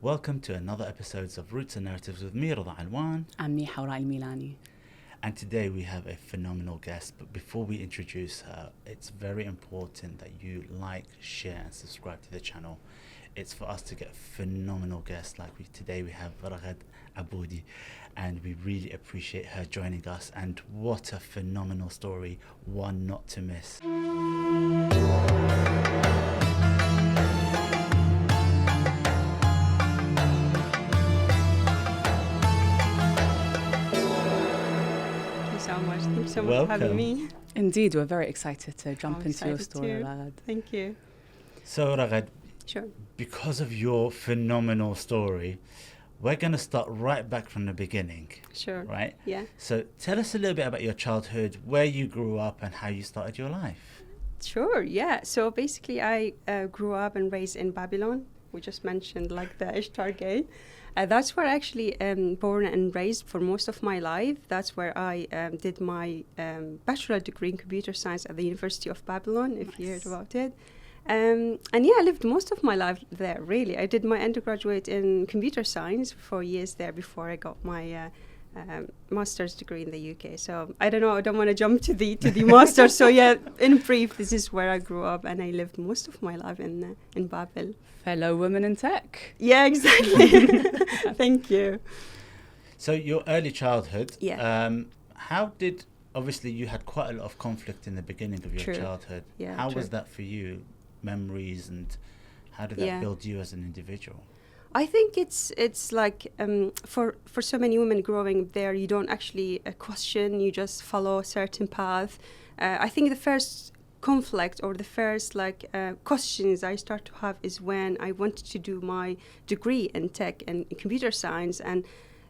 Welcome to another episode of Roots and Narratives with me, Raghad Alwan. I'm me, Hawra Al-Milani. And today we have a phenomenal guest. But before we introduce her, it's very important that you like, share and subscribe to the channel. It's for us to get phenomenal guests like today we have Raghad Al-Abboodi, and we really appreciate her joining us. And what a phenomenal story, one not to miss. Thank you so much for having me. Indeed, we're very excited to jump into your story, Raghad. Thank you. So Raghad, sure. Because of your phenomenal story, we're going to start right back from the beginning. Sure. Right? Yeah. So tell us a little bit about your childhood, where you grew up and how you started your life. Sure, yeah. So basically I grew up and raised in Babylon. We just mentioned like the Ishtar Gate. That's where I actually born and raised for most of my life. That's where I did my bachelor degree in computer science at the University of Babylon, if you heard about it. And yeah, I lived most of my life there, really. I did my undergraduate in computer science for 4 years there before I got my master's degree in the UK. So I don't know, I don't want to jump to the master. So yeah, in brief, this is where I grew up and I lived most of my life in Babel. Fellow women in tech. Yeah, exactly. Thank you. So your early childhood, Yeah. Obviously you had quite a lot of conflict in the beginning of your True. childhood. Yeah, how true. was that for you, memories, and how did that Yeah. build you as an individual? I think it's like for so many women growing there, you don't actually question, you just follow a certain path. I think the first conflict or the first questions I start to have is when I wanted to do my degree in tech and computer science, and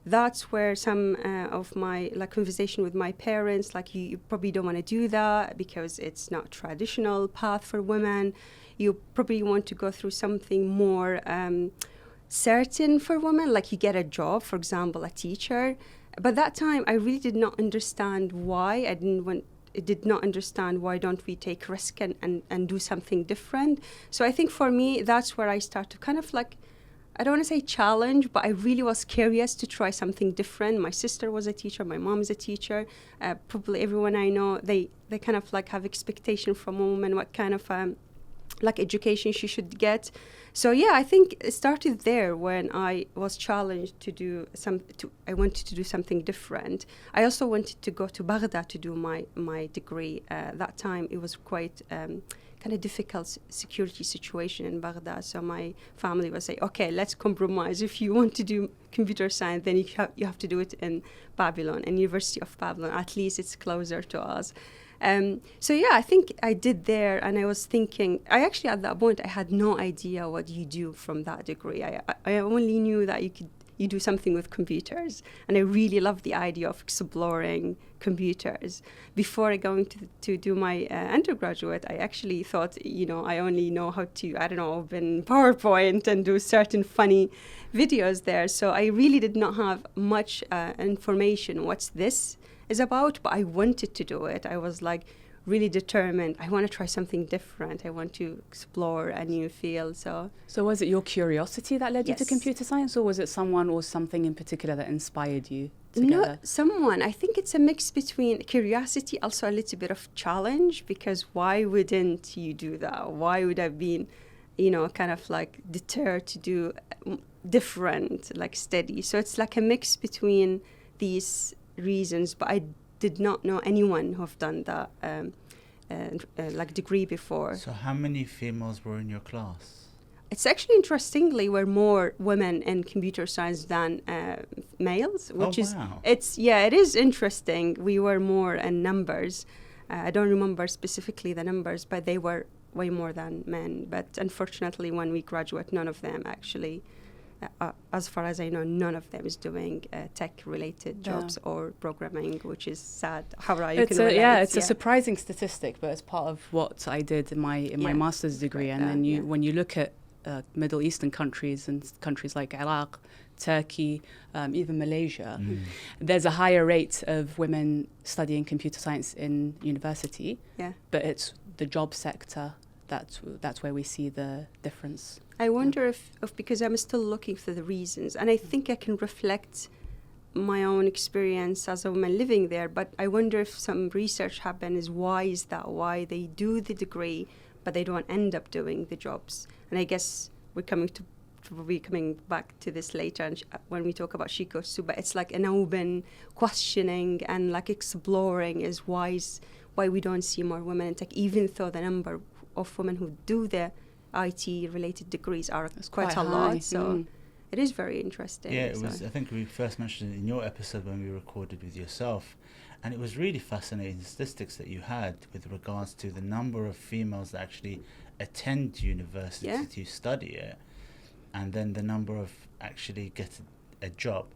that's where some of my conversation with my parents, you probably don't want to do that because it's not traditional path for women. You probably want to go through something more certain for women, like you get a job, for example, a teacher. But that time I really did not understand why. I did not understand why don't we take risk and do something different. So I think for me, that's where I start to kind of I don't want to say challenge, but I really was curious to try something different. My sister was a teacher, my mom is a teacher. Probably everyone I know, they kind of have expectation from a woman, what kind of education she should get. So yeah, I think it started there when I was challenged to do I wanted to do something different. I also wanted to go to Baghdad to do my degree. That time it was quite kind of difficult security situation in Baghdad. So my family was like, okay, let's compromise. If you want to do computer science, then you have to do it in Babylon, in University of Babylon. At least it's closer to us. So yeah, I think I did there, and I was thinking, I actually at that point I had no idea what you do from that degree. I only knew that you do something with computers, and I really loved the idea of exploring computers. Before I going to do my undergraduate, I actually thought, I only know how to, open PowerPoint and do certain funny videos there. So I really did not have much information what's this is about, but I wanted to do it. I was really determined. I want to try something different. I want to explore a new field. So was it your curiosity that led you to Yes. computer science, or was it someone or something in particular that inspired you to No, get there? someone. I think it's a mix between curiosity, also a little bit of challenge, because why wouldn't you do that? Why would I have been, kind of deterred to do different, study? So it's a mix between these reasons, but I did not know anyone who have done that degree before. So how many females were in your class? It's actually interestingly we're more women in computer science than males, which wow. It is interesting. We were more in numbers. I don't remember specifically the numbers, but they were way more than men. But unfortunately, when we graduate, none of them actually. As far as I know, none of them is doing tech-related jobs or programming, which is sad. How are you? It's a surprising statistic, but it's part of what I did in my master's degree. And then when you look at Middle Eastern countries and countries like Iraq, Turkey, even Malaysia, there's a higher rate of women studying computer science in university. Yeah. But it's the job sector that's where we see the difference. I wonder if because I'm still looking for the reasons, and I think I can reflect my own experience as a woman living there, but I wonder if some research happened is why is that, why they do the degree but they don't end up doing the jobs. And I guess we're coming back to this later and when we talk about Shikosu, but it's like an open questioning and like exploring is why we don't see more women in tech, even though the number of women who do the IT related degrees are quite a lot. So it is very interesting. Yeah, it was. I think we first mentioned it in your episode when we recorded with yourself, and it was really fascinating statistics that you had with regards to the number of females that actually attend university to study it, and then the number of actually get a job.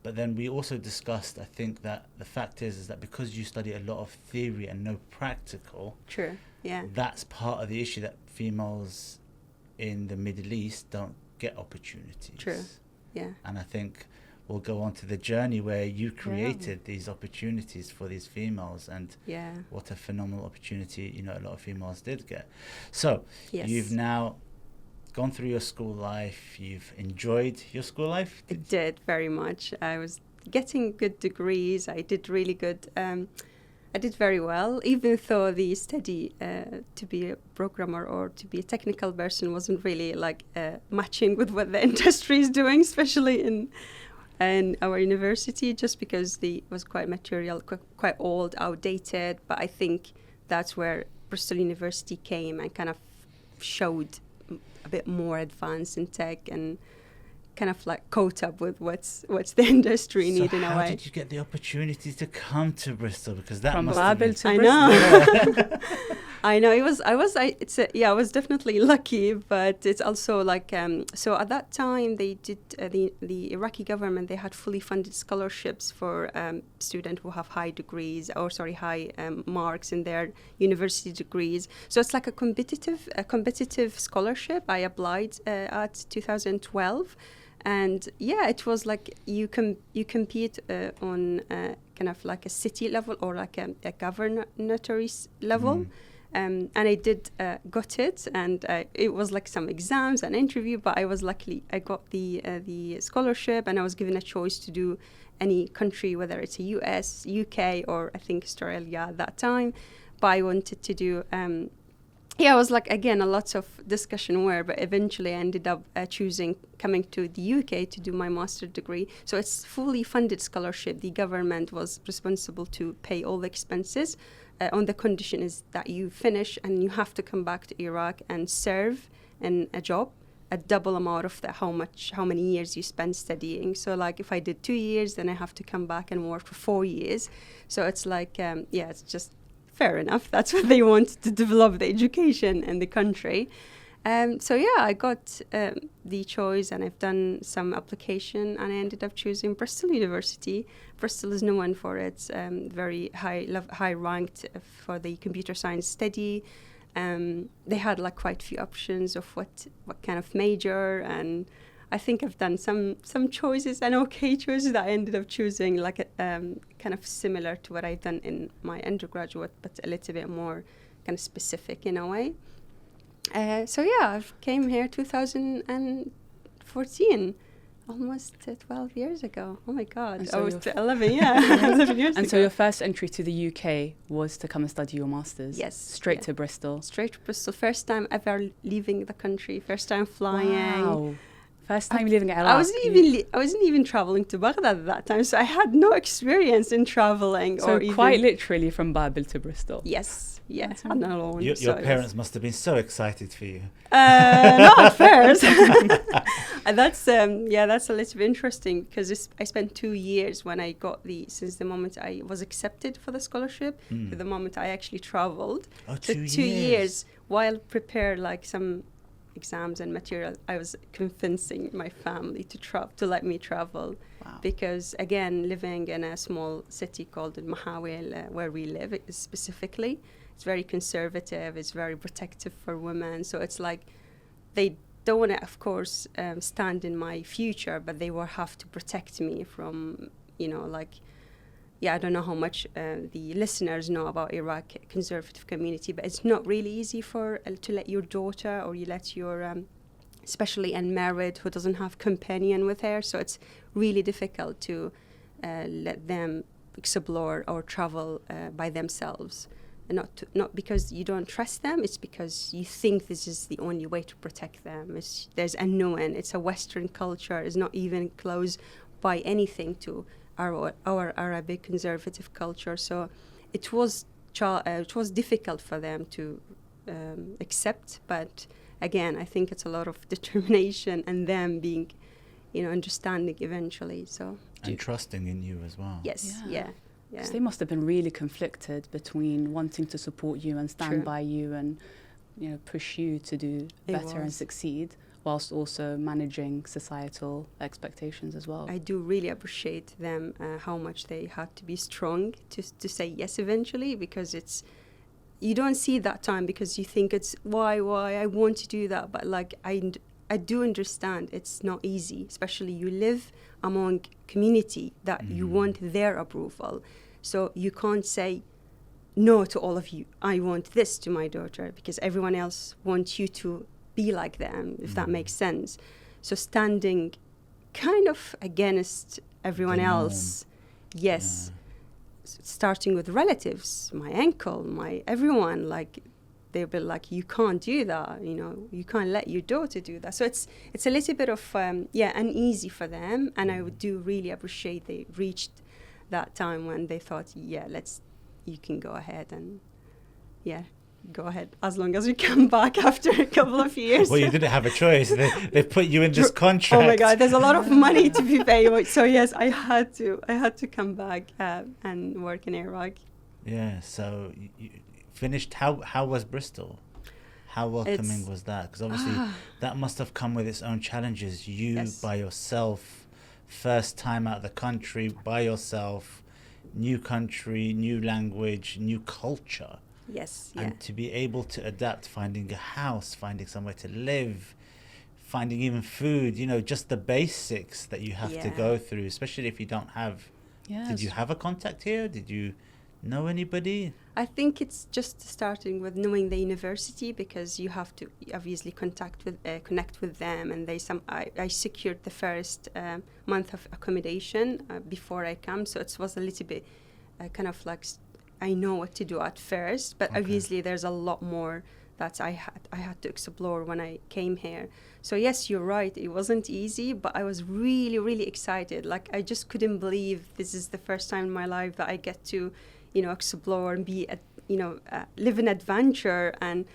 But then we also discussed, I think, that the fact is that because you study a lot of theory and no practical, that's part of the issue, that females in the Middle East don't get opportunities. True, yeah. And I think we'll go on to the journey where you created these opportunities for these females, and what a phenomenal opportunity, a lot of females did get. So you've now gone through your school life, you've enjoyed your school life? I did very much. I was getting good degrees. I did really good. I did very well, even though the study to be a programmer or to be a technical person wasn't really like matching with what the industry is doing, especially in our university, just because it was quite material, quite old, outdated. But I think that's where Bristol University came and kind of showed a bit more advanced in tech and kind of like caught up with what's the industry need in a way. How did you get the opportunity to come to Bristol? Because that from must Babel to I Bristol. know. I know. I was definitely lucky, but it's also like so at that time they did the Iraqi government, they had fully funded scholarships for students who have high marks in their university degrees. So it's like a competitive scholarship. I applied at 2012. And it was like you compete on kind of like a city level or like a governatory level. And I did got it, and it was like some exams and interview, but I was lucky. I got the scholarship, and I was given a choice to do any country, whether it's a US, UK, or I think Australia at that time. But I wanted to do it was like, again, a lot of discussion but eventually I ended up choosing coming to the UK to do my master's degree. So it's fully funded scholarship. The government was responsible to pay all the expenses on the condition is that you finish and you have to come back to Iraq and serve in a job, a double amount of how many years you spend studying. So like if I did 2 years, then I have to come back and work for 4 years. So it's like, it's just fair enough. That's what they want to develop the education in the country. I got the choice, and I've done some application, and I ended up choosing Bristol University. Bristol is known for its very high ranked for the computer science study. They had like quite few options of what kind of major, and I think I've done some choices and choices that I ended up choosing like kind of similar to what I've done in my undergraduate, but a little bit more kind of specific in a way. I came here 2014, almost 12 years ago. Oh my God, I was 11, 11 years ago. And so your first entry to the UK was to come and study your master's? Yes. Straight to Bristol? Straight to Bristol. First time ever leaving the country, first time flying. Wow. First time living at Iraq. I wasn't even traveling to Baghdad at that time, so I had no experience in traveling. So quite literally from Babel to Bristol. Yes. Yeah, and alone. Your parents must have been so excited for you. Not at first. That's a little bit interesting because I spent 2 years when I got since the moment I was accepted for the scholarship to the moment I actually traveled. Oh, so 2 years while prepared like some exams and material. I was convincing my family to let me travel. Wow. Because again, living in a small city called Mahawil, where we live specifically, it's very conservative, it's very protective for women. So it's like they don't want to, of course, stand in my future, but they will have to protect me from, I don't know how much the listeners know about Iraq conservative community, but it's not really easy to let your daughter or you let your especially unmarried, who doesn't have companion with her. So it's really difficult to let them explore or travel by themselves. And not because you don't trust them, it's because you think this is the only way to protect them. There's unknown. It's a Western culture. It's not even close by anything to our Arabic conservative culture. So it was difficult for them to accept. But again, I think it's a lot of determination and them being, understanding eventually. So and trusting in you as well. Yes, yeah. Because they must have been really conflicted between wanting to support you and stand by you and, push you to do better and succeed, whilst also managing societal expectations as well. I do really appreciate them, how much they had to be strong to say yes eventually, because you don't see that time because you think it's why I want to do that, but like I do understand it's not easy, especially you live among community that you want their approval. So you can't say no to all of you. I want this to my daughter because everyone else wants you to be like them, if that makes sense. So standing kind of against everyone else. Yes. Starting with relatives, my uncle, everyone, like, they'll be like, you can't do that, you can't let your daughter do that. So it's a little bit of uneasy for them, and I do really appreciate they reached that time when they thought, you can go ahead and go ahead as long as you come back after a couple of years. Well, you didn't have a choice. They put you in this contract. Oh my God, there's a lot of money to be paid. So yes, I had to come back and work in Iraq. Yeah. So you finished. How was Bristol? How welcoming was that? Because obviously that must have come with its own challenges. You by yourself, first time out of the country by yourself, new country, new language, new culture. Yes. And to be able to adapt, finding a house, finding somewhere to live, finding even food, just the basics that you have to go through, especially if you don't have. Yes. Did you have a contact here? Did you know anybody? I think it's just starting with knowing the university, because you have to obviously connect with them, and I secured the first month of accommodation before I come, so it was a little bit kind of like I know what to do at first, but obviously there's a lot more that I had to explore when I came here. So yes, you're right, it wasn't easy, but I was really, really excited. Like, I just couldn't believe this is the first time in my life that I get to, explore and be, live an adventure. And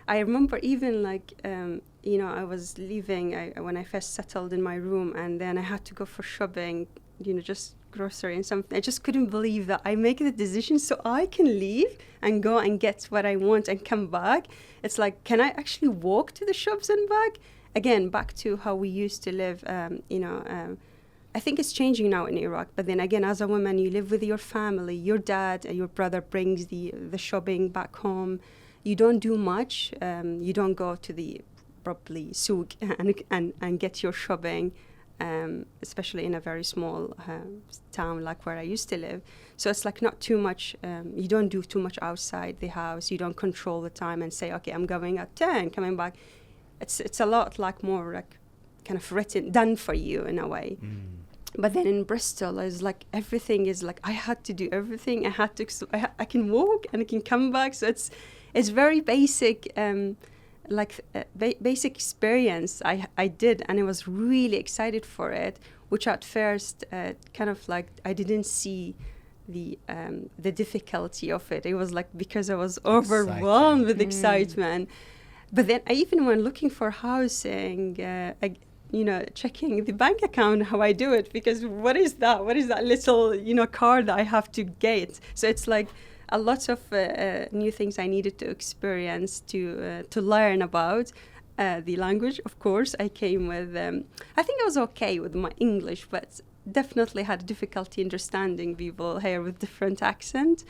I remember even I was leaving when I first settled in my room, and then I had to go for shopping, just grocery and something. I just couldn't believe that I make the decision so I can leave and go and get what I want and come back. It's like, can I actually walk to the shops and back? Again, back to how we used to live. I think it's changing now in Iraq, but then again, as a woman, you live with your family. Your dad, your brother brings the shopping back home. You don't do much. You don't go to the probably souk and get your shopping. Especially in a very small town like where I used to live. So it's like not too much, you don't do too much outside the house, you don't control the time and say, okay, I'm going at 10, coming back. It's a lot like more like kind of done for you in a way. But then in Bristol, it's like everything is like, I had to do everything. I can walk and I can come back. So it's very basic, basic experience I did, and I was really excited for it, which at first kind of like I didn't see the difficulty of it. It was like because I was overwhelmed with excitement. But then I even when looking for housing, checking the bank account, how I do it, because what is that little card that I have to get? So it's like a lot of new things I needed to experience to learn about the language. Of course, I came with I think I was okay with my English, but definitely had difficulty understanding people here with different accent,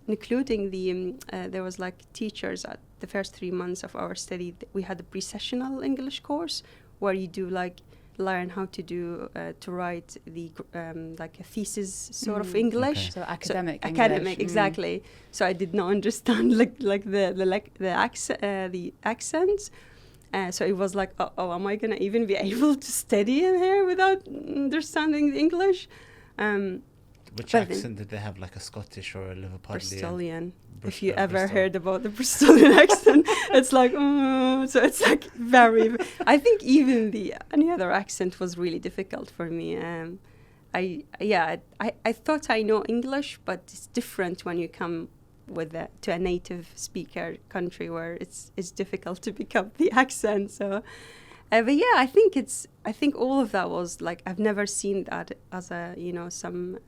including there was like teachers at the first 3 months of our study. We had a pre-sessional English course where you do like learn how to do to write the like a thesis sort of English. Okay. So academic English. Academic, exactly. So I did not understand like the accents, So it was like, oh, am I going to even be able to study in here without understanding the English? Which accent did they have, like a Scottish or a Liverpudlian? Bristolian. If you ever heard about the Bristolian accent, it's like, so it's like very, I think even any other accent was really difficult for me. I thought I know English, but it's different when you come to a native speaker country where it's difficult to pick up the accent. So, but yeah, I think all of that was like, I've never seen that as a, some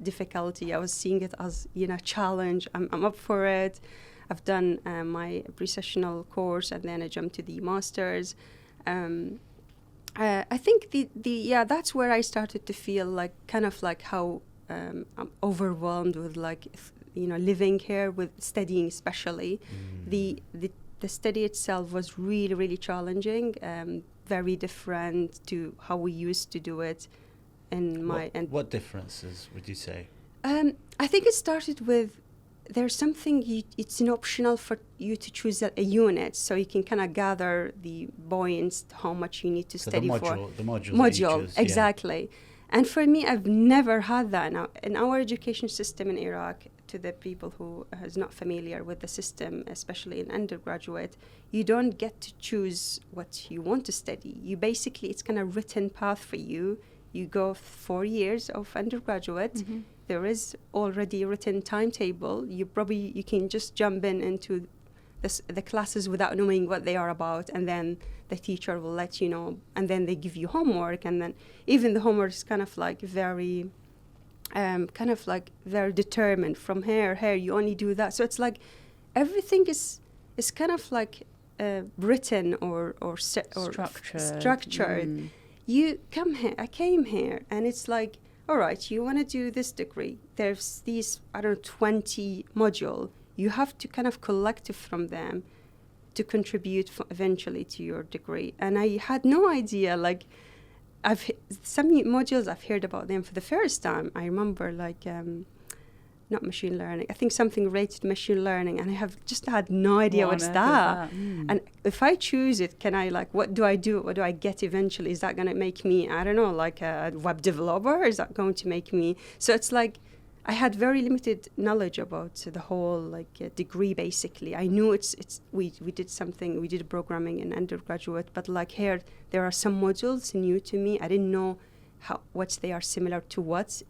difficulty. I was seeing it as, challenge. I'm up for it. I've done my pre-sessional course, and then I jumped to the master's. I think that's where I started to feel like kind of like how I'm overwhelmed with like living here, with studying especially. The study itself was really, really challenging, very different to how we used to do it. What differences would you say? I think it started with, there's something, it's an optional for you to choose a unit, so you can kind of gather the points, how much you need to study for. The module, exactly. Yeah. And for me, I've never had that. Now, in our education system in Iraq, to the people who is not familiar with the system, especially in undergraduate, you don't get to choose what you want to study. You basically, it's kind of written path for you. You go 4 years of undergraduate. Mm-hmm. There is already a written timetable. You can just jump into the classes without knowing what they are about, and then the teacher will let you know, and then they give you homework, and then even the homework is kind of like very determined. From here, you only do that. So it's like everything is kind of like written or structured. You come here. I came here, and it's like, all right, you want to do this degree. There's these, 20 modules. You have to kind of collect from them to contribute eventually to your degree. And I had no idea, like, some modules I've heard about them for the first time. I remember, like, not machine learning. I think something related to machine learning, and I have just had no idea what's that. And if I choose it, can I, like, what do I do? What do I get eventually? Is that going to make me, I don't know, like a web developer? Is that going to make me? So it's like, I had very limited knowledge about the whole, like, degree, basically. I knew we did programming in undergraduate, but like here, there are some modules new to me. I didn't know what they are similar to what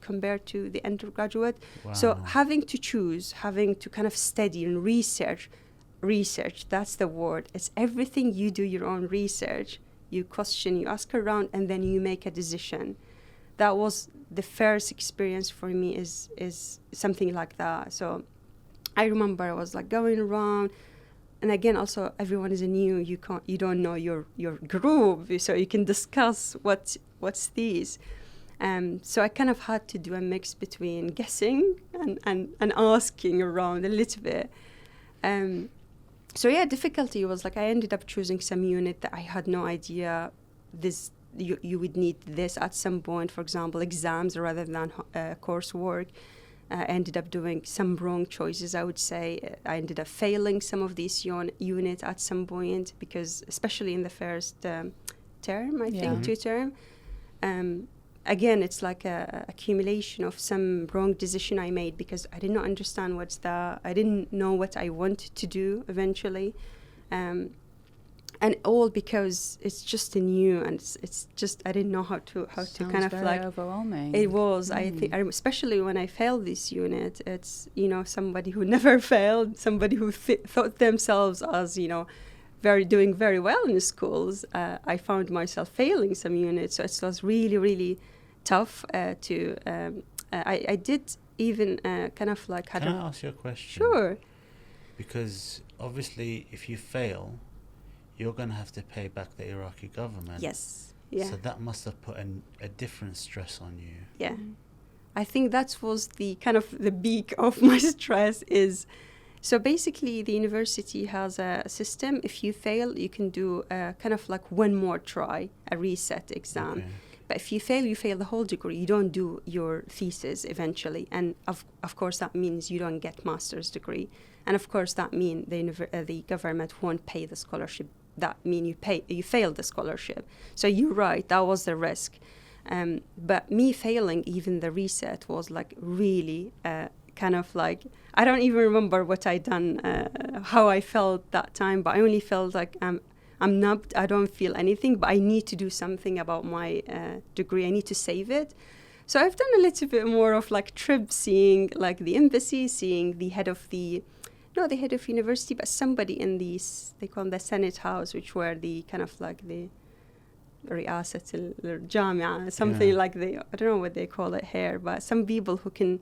compared to the undergraduate. Wow. So having to kind of study and research, that's the word. It's everything. You do your own research, you question, you ask around, and then you make a decision. That was the first experience for me, is something like that. So I remember I was like going around, and again, also everyone is new. You don't know your group, so you can discuss what's these. So I kind of had to do a mix between guessing and asking around a little bit. So yeah, difficulty was like I ended up choosing some unit that I had no idea this. You would need this at some point, for example, exams rather than coursework. I ended up doing some wrong choices, I would say. I ended up failing some of these units at some point, because especially in the first term, I think, 2 term. Again, it's like a accumulation of some wrong decision I made, because I did not understand I didn't know what I wanted to do eventually. And all because it's just new, and it's just I didn't know how to kind of very like overwhelming. It was. I think, especially when I failed this unit, it's somebody who never failed, somebody who thought themselves as doing very well in the schools. I found myself failing some units, so it was really, really tough to. I did even kind of like. Can I ask you a question? Sure. Because obviously, if you fail, you're going to have to pay back the Iraqi government. Yes. Yeah. So that must have put a different stress on you. Yeah. I think that was the kind of the peak of my stress is. So basically, the university has a system. If you fail, you can do kind of like one more try, a reset exam. Okay. But if you fail the whole degree. You don't do your thesis eventually. And of course, that means you don't get master's degree. And of course, that means the government won't pay the scholarship. That means you failed the scholarship. So you're right, that was the risk. But me failing even the reset was like really kind of like, I don't even remember what I done, how I felt that time, but I only felt like I'm numbed, I don't feel anything, but I need to do something about my degree. I need to save it. So I've done a little bit more of like trips, seeing like the embassy, seeing the head of not the head of university, but somebody in they call them the Senate House, which were the kind of like the Riyasat al-Jamia, something like I don't know what they call it here, but some people who can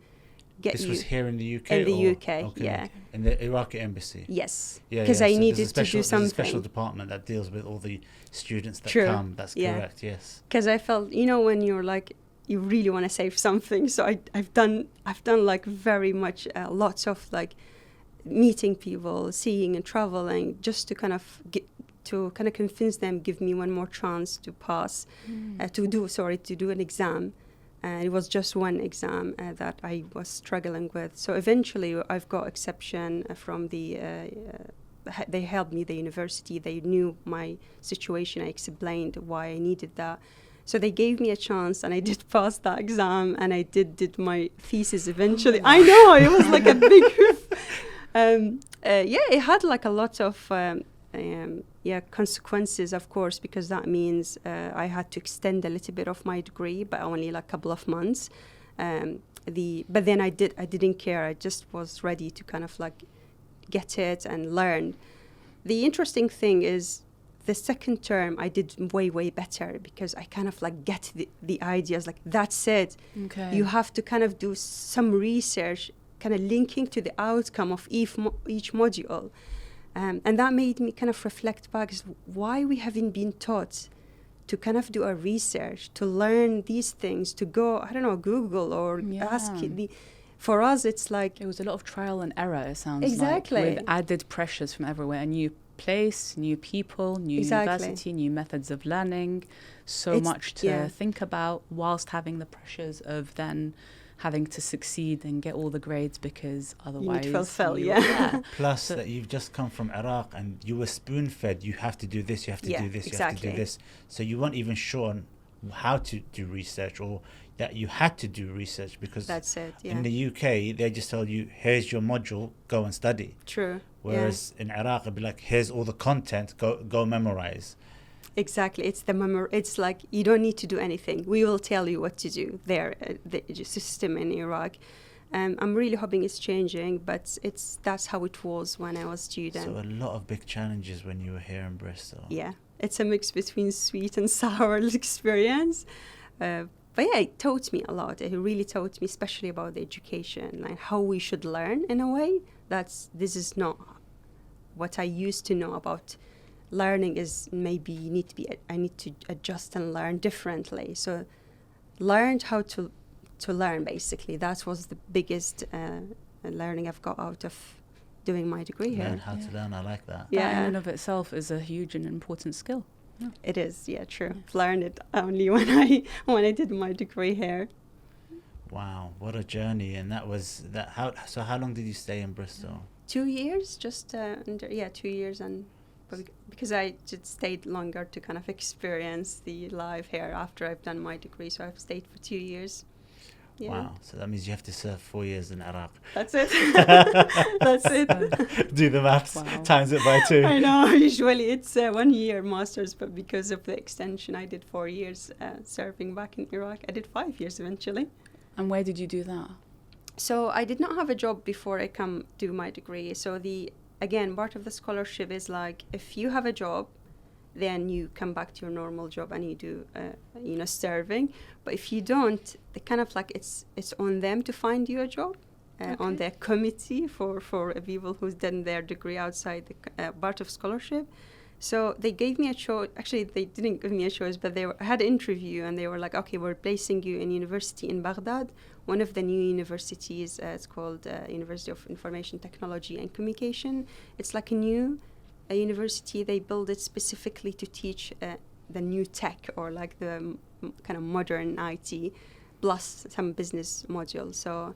get This was here in the UK? In the UK, okay. yeah. In the Iraqi embassy? Yes. Because I needed to do something. There's a special department that deals with all the students that come. That's correct, yes. Because I felt, when you're like, you really want to save something. So I've done like very much lots of like meeting people, seeing and traveling, just to kind of convince them, give me one more chance to pass, to do an exam. And it was just one exam that I was struggling with. So eventually I've got exception from they helped me, the university. They knew my situation. I explained why I needed that. So they gave me a chance, and I did pass that exam, and I did my thesis eventually. I know, it was like a big it had like a lot of consequences, of course, because that means I had to extend a little bit of my degree, but only like a couple of months. But then I didn't care. I just was ready to kind of like get it and learn. The interesting thing is the second term I did way better, because I kind of like get the ideas. Like, that's it. Okay. You have to kind of do some research, kind of linking to the outcome of each module. And that made me kind of reflect back why we haven't been taught to kind of do a research, to learn these things, to go, I don't know, Google or ask. For us, it's like... It was a lot of trial and error, it sounds exactly. like, with added pressures from everywhere. A new place, new people, new university, new methods of learning. So much to think about, whilst having the pressures of then having to succeed and get all the grades, because otherwise you fail. Plus that you've just come from Iraq and you were spoon-fed. You have to do this, you have to do this, you have to do this. So you weren't even sure on how to do research, or that you had to do research, because that's it. Yeah. In the UK they just tell you, here's your module, go and study. True. Whereas in Iraq it'd be like, here's all the content, go memorize. Exactly. It's it's like, you don't need to do anything. We will tell you what to do there, the system in Iraq. I'm really hoping it's changing, but that's how it was when I was a student. So a lot of big challenges when you were here in Bristol. Yeah. It's a mix between sweet and sour experience. But yeah, it taught me a lot. It really taught me, especially about the education, like how we should learn in a way. This is not what I used to know about learning. Is maybe I need to adjust and learn differently. So learned how to learn, basically. That was the biggest learning I've got out of doing my degree here. Learn how to learn, I like that. Yeah. That in and of itself is a huge and important skill. Yeah. It is, true. Yeah. I've learned it only when I did my degree here. Wow, what a journey! And that was that. How long did you stay in Bristol? 2 years, just 2 years, and because I just stayed longer to kind of experience the life here after I've done my degree. So I've stayed for 2 years. Yeah. Wow, so that means you have to serve 4 years in Iraq. That's it. That's it. Do the maths, times it by 2. I know, usually it's 1 year master's, but because of the extension, I did 4 years serving back in Iraq. I did 5 years eventually. And where did you do that? So I did not have a job before I come do my degree. So again, part of the scholarship is like, if you have a job, then you come back to your normal job and you do, serving. But if you don't, they kind of like, it's on them to find you a job, on their committee for people who's done their degree outside the part of scholarship. So they gave me a choice. Actually, they didn't give me a choice, but I had an interview, and they were like, okay, we're placing you in university in Baghdad, one of the new universities. It's called University of Information Technology and Communication. It's like a university. They built it specifically to teach the new tech or like the kind of modern IT plus some business module. So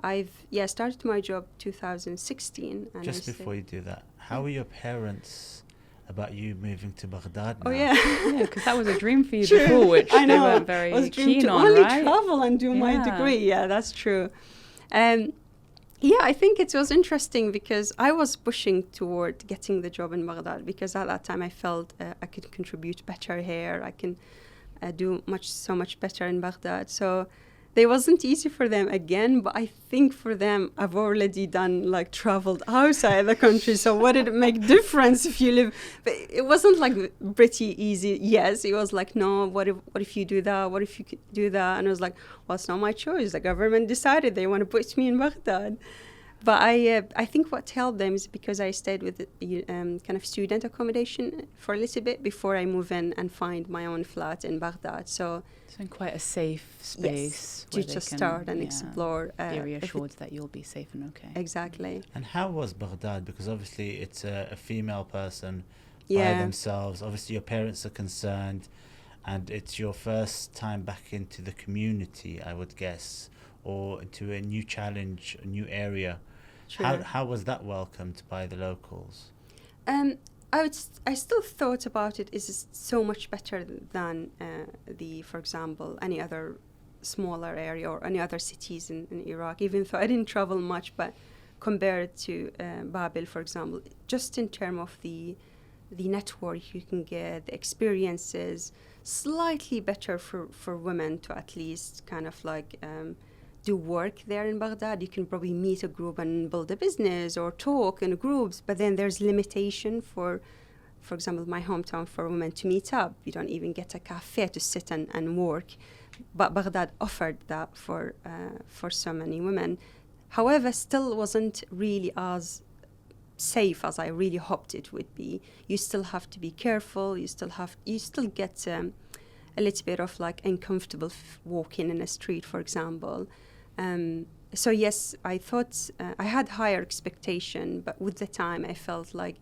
I've started my job 2016. And just before you do that, how were your parents about you moving to Baghdad now? Oh yeah, because that was a dream for you before, which I know. They weren't very keen on, only right? travel and do my degree. Yeah, that's true. I think it was interesting because I was pushing toward getting the job in Baghdad because at that time I felt I could contribute better here. I can do so much better in Baghdad. So it wasn't easy for them again, but I think for them, I've already traveled outside the country. So what did it make difference if you live? But it wasn't like pretty easy. Yes, it was like, no, what if you do that? What if you could do that? And I was like, well, it's not my choice. The government decided they want to put me in Baghdad. But I think what helped them is because I stayed with kind of student accommodation for a little bit before I move in and find my own flat in Baghdad. So it's in quite a safe space to just start and explore. Be reassured that you'll be safe and okay. Exactly. And how was Baghdad? Because obviously it's a female person by themselves. Obviously your parents are concerned, and it's your first time back into the community, I would guess, or into a new challenge, a new area. Sure. How was that welcomed by the locals? I still thought about it is so much better than for example, any other smaller area or any other cities in Iraq, even though I didn't travel much, but compared to Babil, for example, just in terms of the network you can get, the experiences, slightly better for women to at least kind of like do work there in Baghdad. You can probably meet a group and build a business or talk in groups, but then there's limitation for example, my hometown, for women to meet up. You don't even get a cafe to sit and work. But Baghdad offered that for so many women. However, still wasn't really as safe as I really hoped it would be. You still have to be careful. You still get a little bit of like uncomfortable walking in a street, for example. So yes, I thought I had higher expectation, but with the time I felt like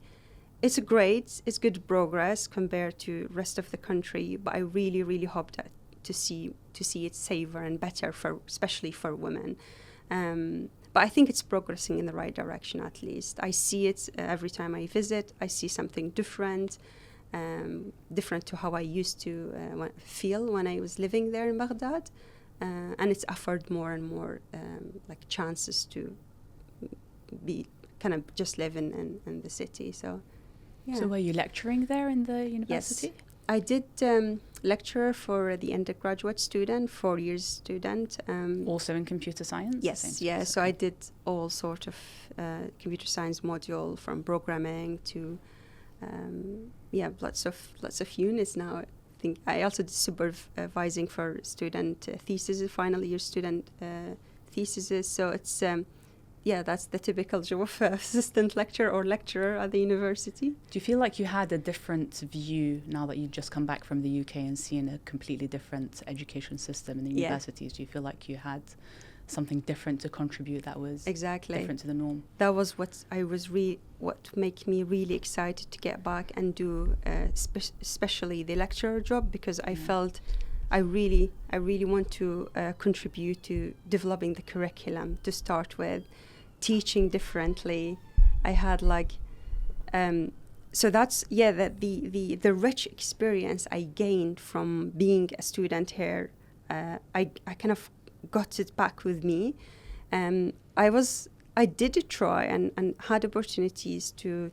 it's good progress compared to rest of the country. But I really, really hope that to see it safer and better especially for women. But I think it's progressing in the right direction. At least I see it every time I visit. I see something different to how I used to feel when I was living there in Baghdad. And it's offered more and more like chances to be kind of just live in the city. So, yeah. So were you lecturing there in the university? Yes, I did lecture for the undergraduate student, 4 years student. Also in computer science? Yes, yeah. So I did all sort of computer science module, from programming to lots of units now. I also did supervising for student theses, final year student theses. So it's that's the typical job of assistant lecturer or lecturer at the university. Do you feel like you had a different view now that you've just come back from the UK and seen a completely different education system in the universities? Do you feel like you had something different to contribute that was different to the norm? That was what made me really excited to get back and do especially the lecturer job, because I felt I really want to contribute to developing the curriculum to start with, teaching differently. I had so that's the rich experience I gained from being a student here. I kind of got it back with me. I did try and had opportunities to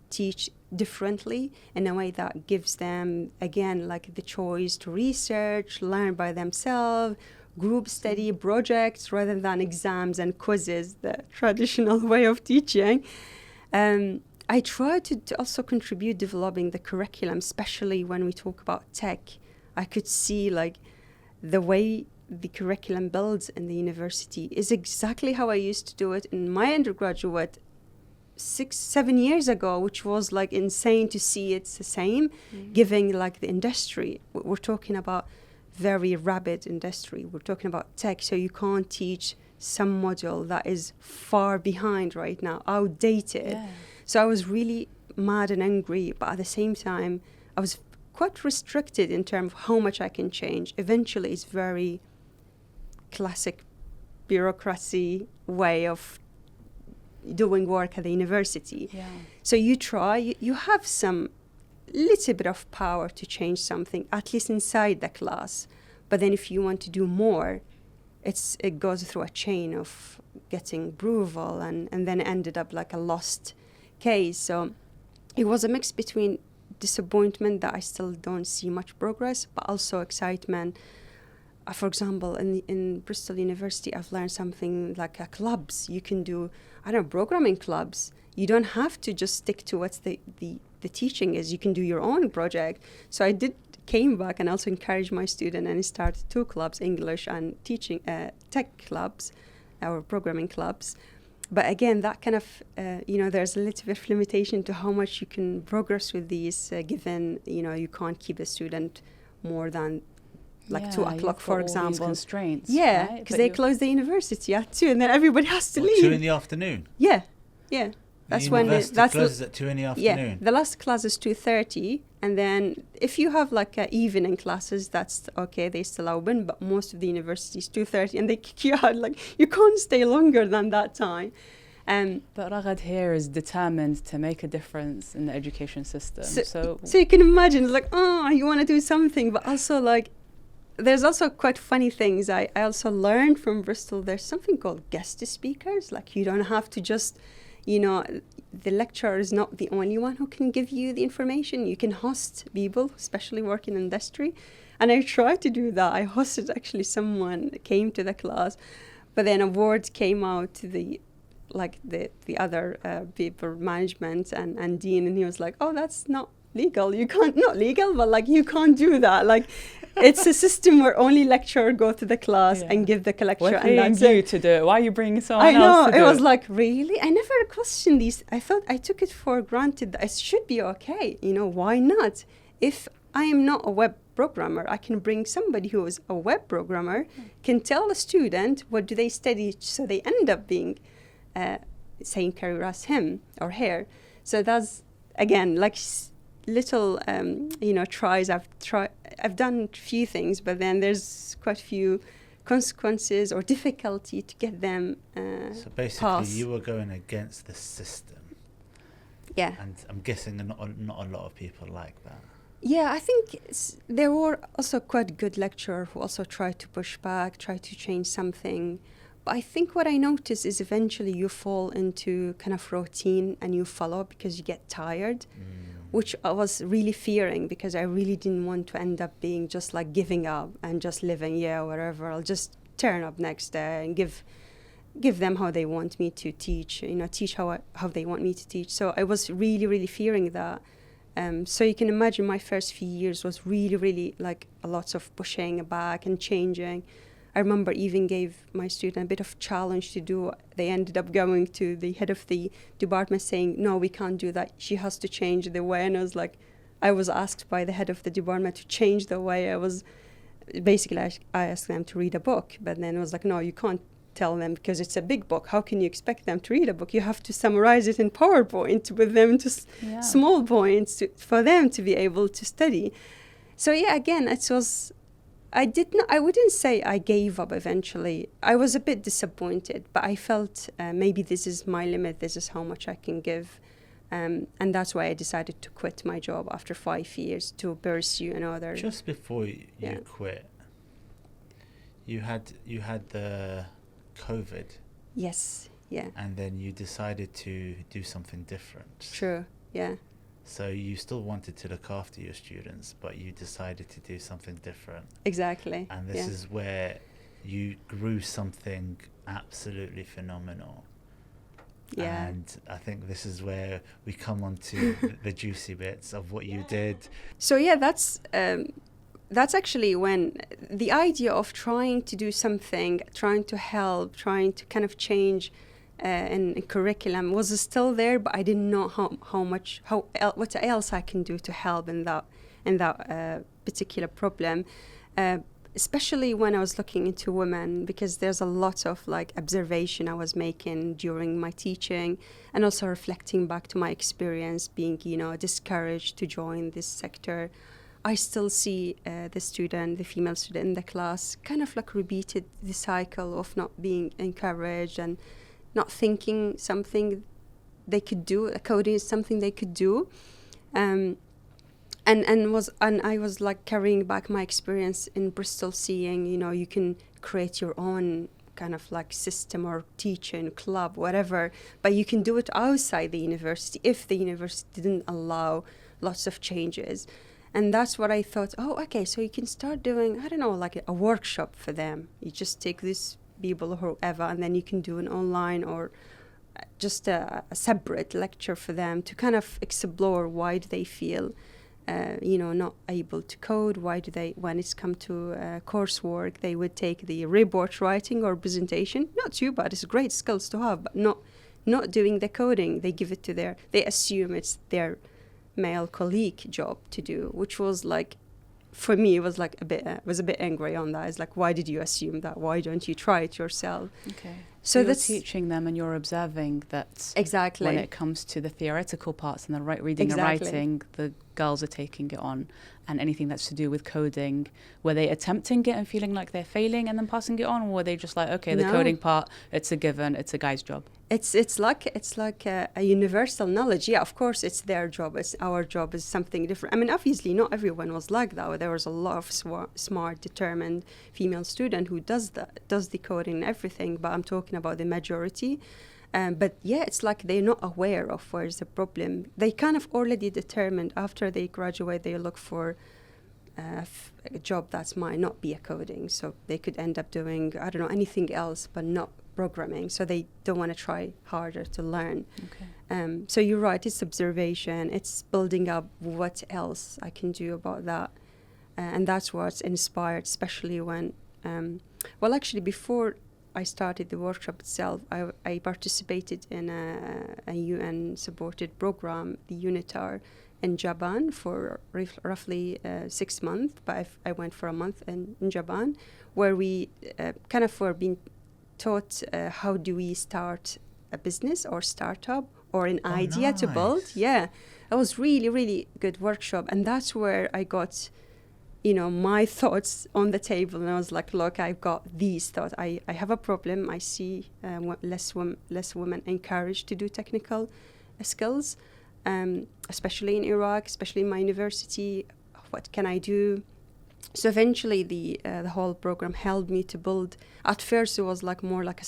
teach differently in a way that gives them, again, like the choice to research, learn by themselves, group study, projects, rather than exams and quizzes, the traditional way of teaching. I try to also contribute developing the curriculum, especially when we talk about tech. I could see like the way the curriculum builds in the university is exactly how I used to do it in my undergraduate 6-7 years ago, which was like insane to see it's the same, giving like the industry. We're talking about very rapid industry. We're talking about tech, so you can't teach some module that is far behind right now, outdated. Yeah. So I was really mad and angry, but at the same time, I was quite restricted in terms of how much I can change. Eventually, it's very classic bureaucracy way of doing work at the university. Yeah. So you try, you have some little bit of power to change something, at least inside the class. But then if you want to do more, it goes through a chain of getting approval, and then ended up like a lost case. So it was a mix between disappointment that I still don't see much progress, but also excitement. For example, in Bristol University, I've learned something like clubs. You can do, programming clubs. You don't have to just stick to what the teaching is. You can do your own project. So I came back and also encouraged my student and started 2 clubs, English and teaching tech clubs, our programming clubs. But again, that kind of, there's a little bit of limitation to how much you can progress with these, given, you can't keep a student more than 2 o'clock, for example. These constraints. Yeah, because they close the university at 2, and then everybody has to leave. 2 in the afternoon? Yeah. That's when that's closes at 2 in the afternoon. Yeah, the last class is 2:30, and then if you have like evening classes, that's okay. They still open, but most of the universities 2:30, and they kick you out. Like you can't stay longer than that time. But Raghad here is determined to make a difference in the education system. So you can imagine, it's like, you want to do something, but also like, there's also quite funny things. I also learned from Bristol. There's something called guest speakers. Like you don't have to just, the lecturer is not the only one who can give you the information. You can host people, especially working in industry. And I tried to do that. I hosted actually someone came to the class, but then a word came out to the other people, management and dean, and he was like, "Oh, that's not legal. You can't, not legal, but like you can't do that. Like it's a system where only lecturer go to the class and give the lecture, and that's you to do it. Why are you bringing someone else to do it?" I know. It was like, really? I never questioned these. I took it for granted that it should be okay. Why not? If I am not a web programmer, I can bring somebody who is a web programmer, can tell a student what do they study, so they end up being same career as him or her. So that's, again, like little tries. I've done a few things, but then there's quite a few consequences or difficulty to get them so basically pass. You were going against the system. Yeah. And I'm guessing not a lot of people like that. Yeah, I think there were also quite good lecturers who also tried to push back, try to change something. But I think what I noticed is eventually you fall into kind of routine and you follow because you get tired, which I was really fearing because I really didn't want to end up being just like giving up and just living, wherever. I'll just turn up next day and give them how they want me to teach, teach how they want me to teach. So I was really, really fearing that. So you can imagine my first few years was really, really like a lot of pushing back and changing. I remember even gave my student a bit of challenge to do. They ended up going to the head of the department saying, "No, we can't do that. She has to change the way." And I was asked by the head of the department to change the way I was. Basically, I asked them to read a book, but then it was like, "No, you can't tell them because it's a big book. How can you expect them to read a book? You have to summarize it in PowerPoint to put them into small points for them to be able to study." So again, it was. I wouldn't say I gave up eventually. I was a bit disappointed, but I felt maybe this is my limit, this is how much I can give. And that's why I decided to quit my job after 5 years to pursue another. Just before you quit, you had the COVID. Yes, yeah. And then you decided to do something different. True, yeah. So you still wanted to look after your students, but you decided to do something different. Exactly. And this is where you grew something absolutely phenomenal. Yeah. And I think this is where we come on to the juicy bits of what you did. So that's actually when the idea of trying to do something, trying to help, trying to kind of change in curriculum was still there, but I didn't know what else I can do to help in that particular problem, especially when I was looking into women, because there's a lot of like observation I was making during my teaching, and also reflecting back to my experience being discouraged to join this sector. I still see the female student in the class, kind of like repeated the cycle of not being encouraged and not thinking something they could do. Coding is something they could do. And I was like carrying back my experience in Bristol, seeing, you know, you can create your own kind of like system or teaching club, whatever, but you can do it outside the university if the university didn't allow lots of changes. And that's what I thought, oh, okay, so you can start doing, I don't know, like a workshop for them. You just take these people or whoever, and then you can do an online or just a separate lecture for them to kind of explore why do they feel, not able to code. Why do they, when it's come to coursework, they would take the report writing or presentation. Not too bad, it's great skills to have, but not doing the coding. They give it to they assume it's their male colleague job to do, which was like, for me, it was like a bit angry on that. It's like, why did you assume that? Why don't you try it yourself? Okay. So you're that's teaching them, and you're observing that exactly when it comes to the theoretical parts and the reading and writing, the girls are taking it on, and anything that's to do with coding, were they attempting it and feeling like they're failing and then passing it on, or were they just like, okay, the coding part, it's a given, it's a guy's job? It's like a universal knowledge. Yeah, of course, it's their job. It's our job is something different. I mean, obviously, not everyone was like that. There was a lot of smart, determined female student who does the coding and everything. But I'm talking about the majority. But yeah, it's like they're not aware of where's the problem. They kind of already determined after they graduate, they look for a job that might not be a coding. So they could end up doing, I don't know, anything else, but not programming. So they don't want to try harder to learn. Okay. So you're right, it's observation. It's building up what else I can do about that. And that's what's inspired, especially when, actually before I started the workshop itself, I participated in a UN-supported program, the UNITAR, in Japan for roughly 6 months. But I went for a month in Japan, where we kind of were being taught how do we start a business or startup or an idea to build. Yeah, it was really, really good workshop. And that's where I got my thoughts on the table, and I was like, look, I've got these thoughts. I have a problem. I see less women encouraged to do technical skills, especially in Iraq, especially in my university. What can I do? So eventually the whole program helped me to build. At first it was like more like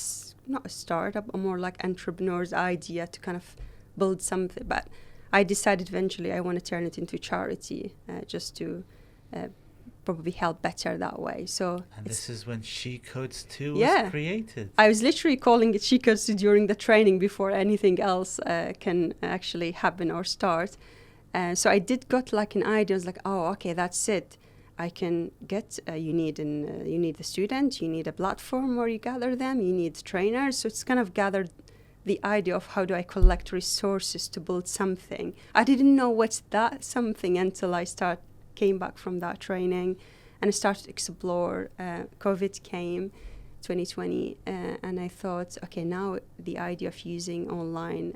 not a startup, or more like entrepreneur's idea to kind of build something. But I decided eventually I want to turn it into charity, just to probably help better that way. So, and this is when She Codes 2 was created. I was literally calling it She Codes 2 during the training before anything else can actually happen or start. So I got like an idea. I was like, oh, okay, that's it. I can get, you need the student, you need a platform where you gather them, you need trainers. So it's kind of gathered the idea of how do I collect resources to build something. I didn't know what's that something until I came back from that training, and I started to explore. COVID came, 2020, and I thought, okay, now the idea of using online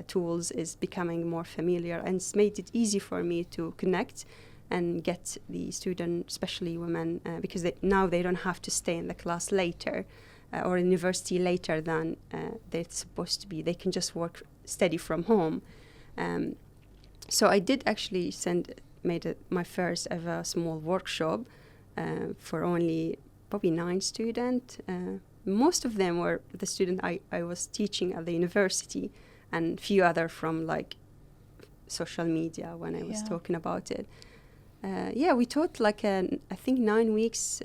tools is becoming more familiar, and it's made it easy for me to connect and get the student, especially women, because now they don't have to stay in the class later or university later than they're supposed to be. They can just work steady from home. So I did actually made my first ever small workshop for only probably 9 students. Most of them were the students I was teaching at the university, and few other from like social media when I was talking about it. We taught like I think 9 weeks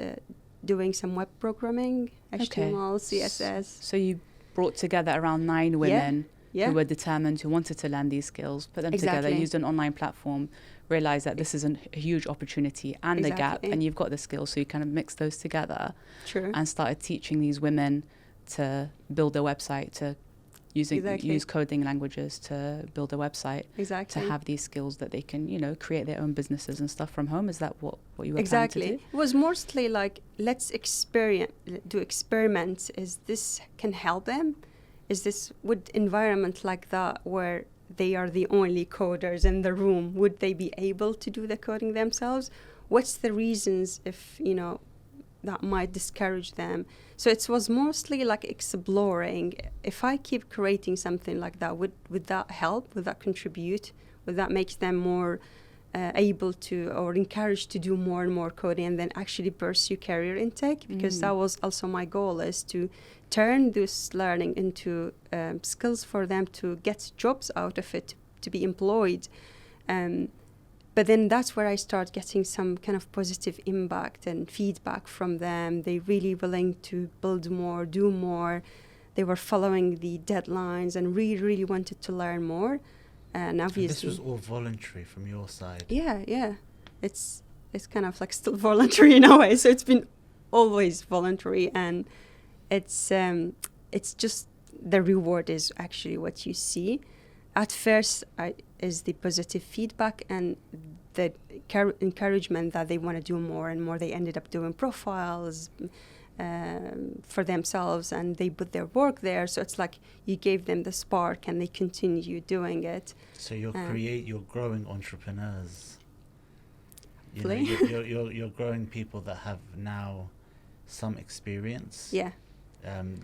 doing some web programming, HTML, CSS. So you brought together around 9 women who were determined, who wanted to learn these skills, put them together, used an online platform, realized that this is a huge opportunity and a gap, and you've got the skills, so you kind of mix those together. True. And started teaching these women to build a website, to use coding languages to build a website, to have these skills that they can, create their own businesses and stuff from home. Is that what you were planning to do? It was mostly like, let's do experiments. Is this can help them? Would environment like that where they are the only coders in the room. Would they be able to do the coding themselves? What's the reasons if, that might discourage them? So it was mostly like exploring. If I keep creating something like that, would that help? Would that contribute? Would that make them more able to, or encouraged to do more and more coding and then actually pursue career in tech? Because that was also my goal, is to turn this learning into skills for them to get jobs out of it, to be employed. But then that's where I start getting some kind of positive impact and feedback from them. They're really willing to build more, do more. They were following the deadlines and really, really wanted to learn more. And obviously, and this was all voluntary from your side. Yeah. It's kind of like still voluntary in a way. So it's been always voluntary, and it's just the reward is actually what you see. At first, is the positive feedback and the encouragement that they want to do more and more. They ended up doing profiles for themselves, and they put their work there. So it's like you gave them the spark, and they continue doing it. So you're growing entrepreneurs. You're growing people that have now some experience. Yeah.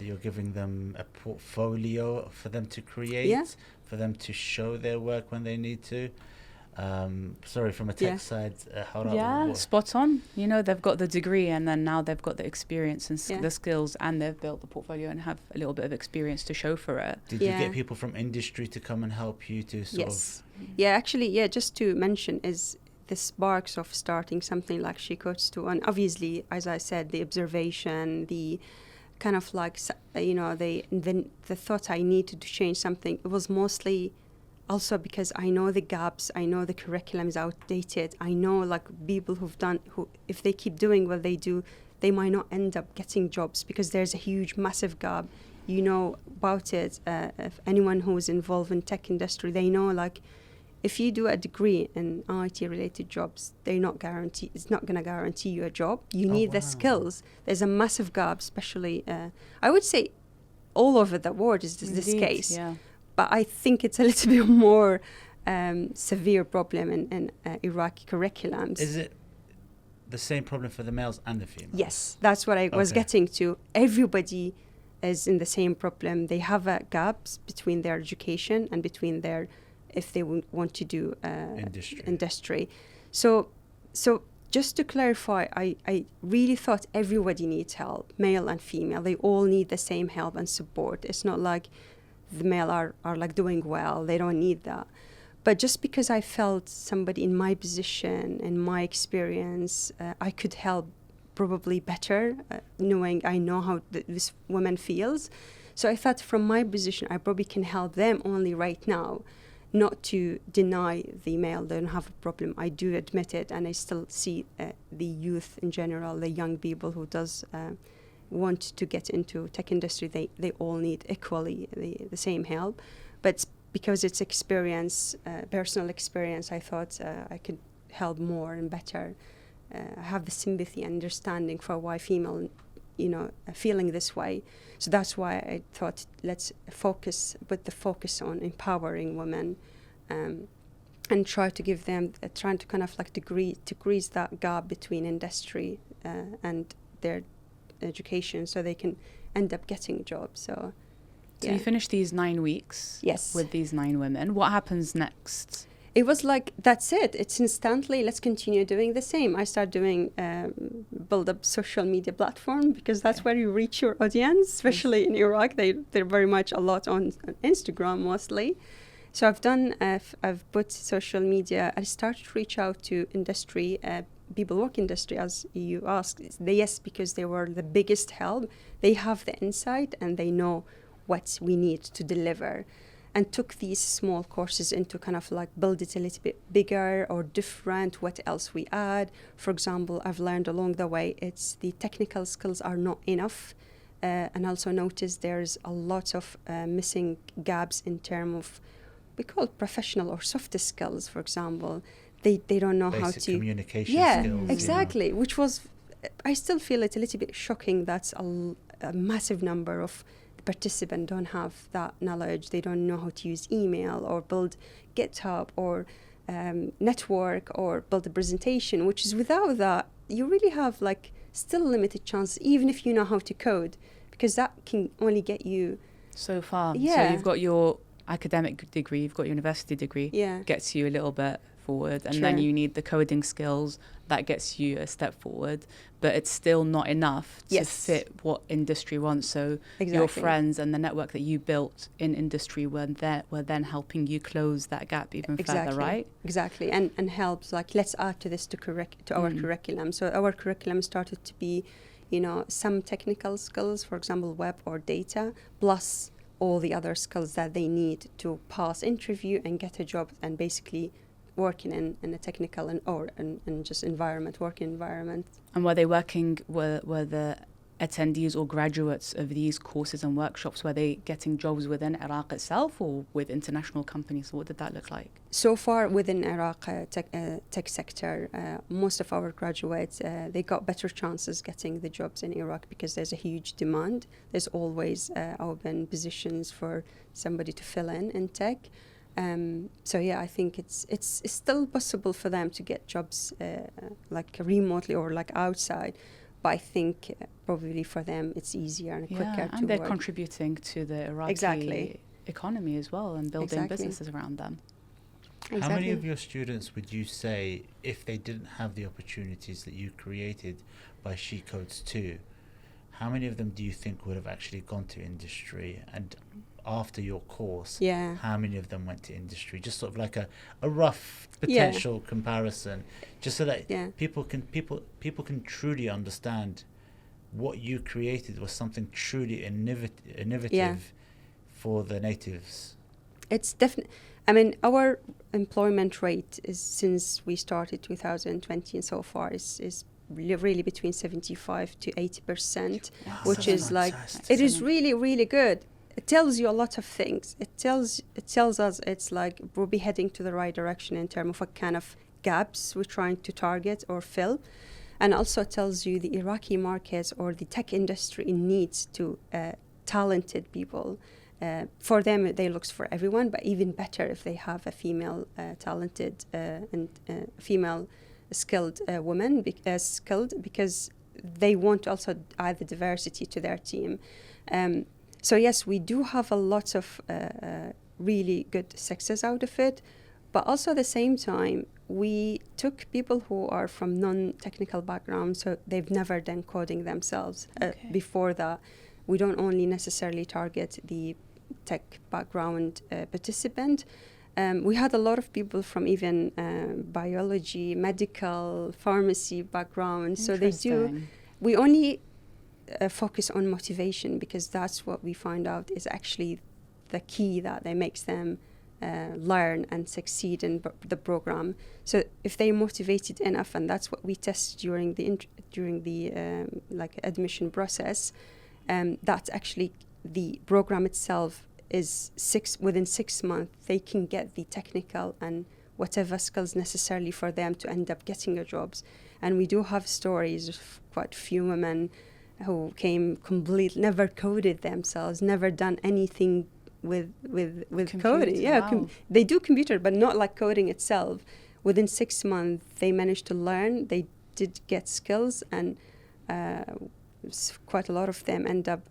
You're giving them a portfolio for them to create, for them to show their work when they need to. Sorry, from a tech side, spot on. They've got the degree, and then now they've got the experience and the skills, and they've built the portfolio and have a little bit of experience to show for it. Did you get people from industry to come and help you to sort of? Yeah, actually, just to mention is the sparks of starting something like She Codes Too. And obviously, as I said, the observation, the kind of like, the thought I needed to change something. It was mostly also because I know the gaps, I know the curriculum is outdated. I know like people who if they keep doing what they do, they might not end up getting jobs because there's a huge, massive gap. You know about it. If anyone who is involved in tech industry, they know like if you do a degree in IT-related jobs, it's not going to guarantee you a job. You need the skills. There's a massive gap, especially, I would say, all over the world is this case. Yeah. But I think it's a little bit more severe problem in Iraqi curriculums. Is it the same problem for the males and the females? Yes, that's what I was getting to. Everybody is in the same problem. They have gaps between their education and between their, if they want to do industry. So just to clarify, I really thought everybody needs help, male and female. They all need the same help and support. It's not like the male are like doing well. They don't need that. But just because I felt somebody in my position, in my experience, I could help probably better, knowing I know how this woman feels. So I thought from my position, I probably can help them only right now. Not to deny the male, they don't have a problem. I do admit it, and I still see the youth in general, the young people who does want to get into tech industry, they all need equally the same help. But because it's experience, personal experience, I thought I could help more and better. I have the sympathy and understanding for why female, feeling this way. So that's why I thought let's put the focus on empowering women, and try to give them, trying to kind of like decrease that gap between industry and their education, so they can end up getting jobs. So you finished these 9 weeks. Yes. With these 9 women. What happens next? It was like, that's it. It's instantly, let's continue doing the same. I started doing, build up social media platform, because that's where you reach your audience, especially in Iraq. They're very much a lot on Instagram mostly. So I've put social media. I started to reach out to industry, people work industry, as you asked. Yes, because they were the biggest help. They have the insight and they know what we need to deliver. And took these small courses into kind of like build it a little bit bigger or different, what else we add. For example, I've learned along the way, it's the technical skills are not enough. And also noticed there's a lot of missing gaps in terms of, we call it professional or soft skills, for example. They don't know basic how to... communication skills. Yeah, exactly. Which was, I still feel it's a little bit shocking. That's a massive number of participant don't have that knowledge. They don't know how to use email or build GitHub or network or build a presentation, which is without that, you really have like still limited chance, even if you know how to code, because that can only get you so far. Yeah. So you've got your academic degree, you've got your university degree, Yeah. gets you a little bit forward, and Sure. then you need the coding skills that gets you a step forward, but it's still not enough to Yes. fit what industry wants. So your friends and the network that you built in industry were then helping you close that gap even further, right? Exactly, and helps like, let's add to this to our curriculum. So our curriculum started to be, you know, some technical skills, for example, web or data, plus all the other skills that they need to pass interview and get a job, and basically working in a technical and just working environment. And were they working, were the attendees or graduates of these courses and workshops, were they getting jobs within Iraq itself or with international companies? What did that look like? So far within Iraq tech sector, most of our graduates, they got better chances getting the jobs in Iraq because there's a huge demand. There's always open positions for somebody to fill in tech. So yeah, I think it's still possible for them to get jobs like remotely or like outside, but I think probably for them it's easier and quicker to and they're work. contributing to the Iraqi economy as well and building businesses around them. Exactly. How many of your students would you say, if they didn't have the opportunities that you created by She Codes 2, how many of them do you think would have actually gone to industry? And after your course, how many of them went to industry? Just sort of like a rough potential comparison, just so that people can truly understand what you created was something truly innovative for the natives. It's definitely, I mean, our employment rate is, since we started 2020 and so far, is really between 75 to 80%, which is fantastic. Like, it is really, really good. It tells you a lot of things. It tells us it's like we'll be heading to the right direction in terms of what kind of gaps we're trying to target or fill. And also tells you the Iraqi markets or the tech industry needs to talented people. For them, they look for everyone, but even better if they have a female talented and female skilled woman, skilled, because they want also add the diversity to their team. So yes, we do have a lot of really good success out of it, but also at the same time, we took people who are from non-technical backgrounds, so they've never done coding themselves. Before that, we don't only necessarily target the tech background participant. We had a lot of people from even biology, medical, pharmacy backgrounds. So they do. We only focus on motivation because that's what we find out is actually the key that makes them learn and succeed in the program. So if they're motivated enough, and that's what we test during the like admission process, that's actually the program itself is within 6 months they can get the technical and whatever skills necessarily for them to end up getting a jobs. And we do have stories of quite few women who came never coded themselves, never done anything with coding. Wow. They do computer, but not like coding itself. Within 6 months, they managed to learn. They did get skills, and quite a lot of them end up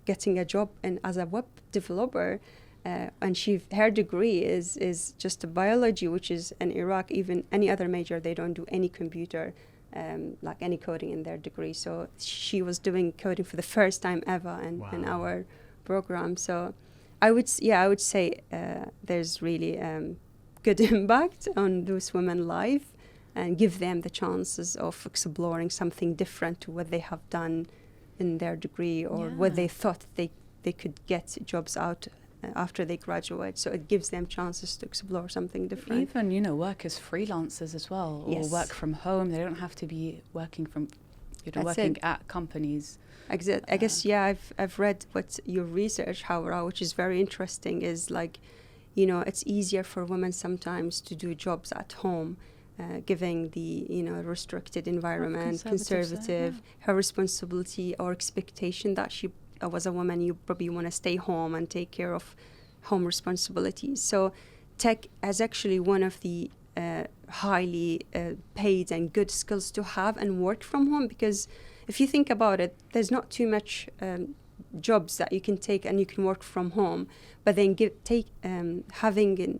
getting a job as a web developer. And her degree is just a biology, which is in Iraq, even any other major, they don't do any computer, like any coding in their degree. So she was doing coding for the first time ever in our program. So I would say there's really good impact on those women's life, and give them the chances of exploring something different to what they have done in their degree or what they thought they could get jobs out after they graduate. So it gives them chances to explore something different. Even, work as freelancers as well, or work from home. They don't have to be working from, working at companies. I guess, I've read what your research, Hawra, which is very interesting, is like, it's easier for women sometimes to do jobs at home, giving the, restricted environment, conservative, her responsibility or expectation that she as a woman, you probably want to stay home and take care of home responsibilities. So tech is actually one of the highly paid and good skills to have and work from home, because if you think about it, there's not too much jobs that you can take and you can work from home, but then having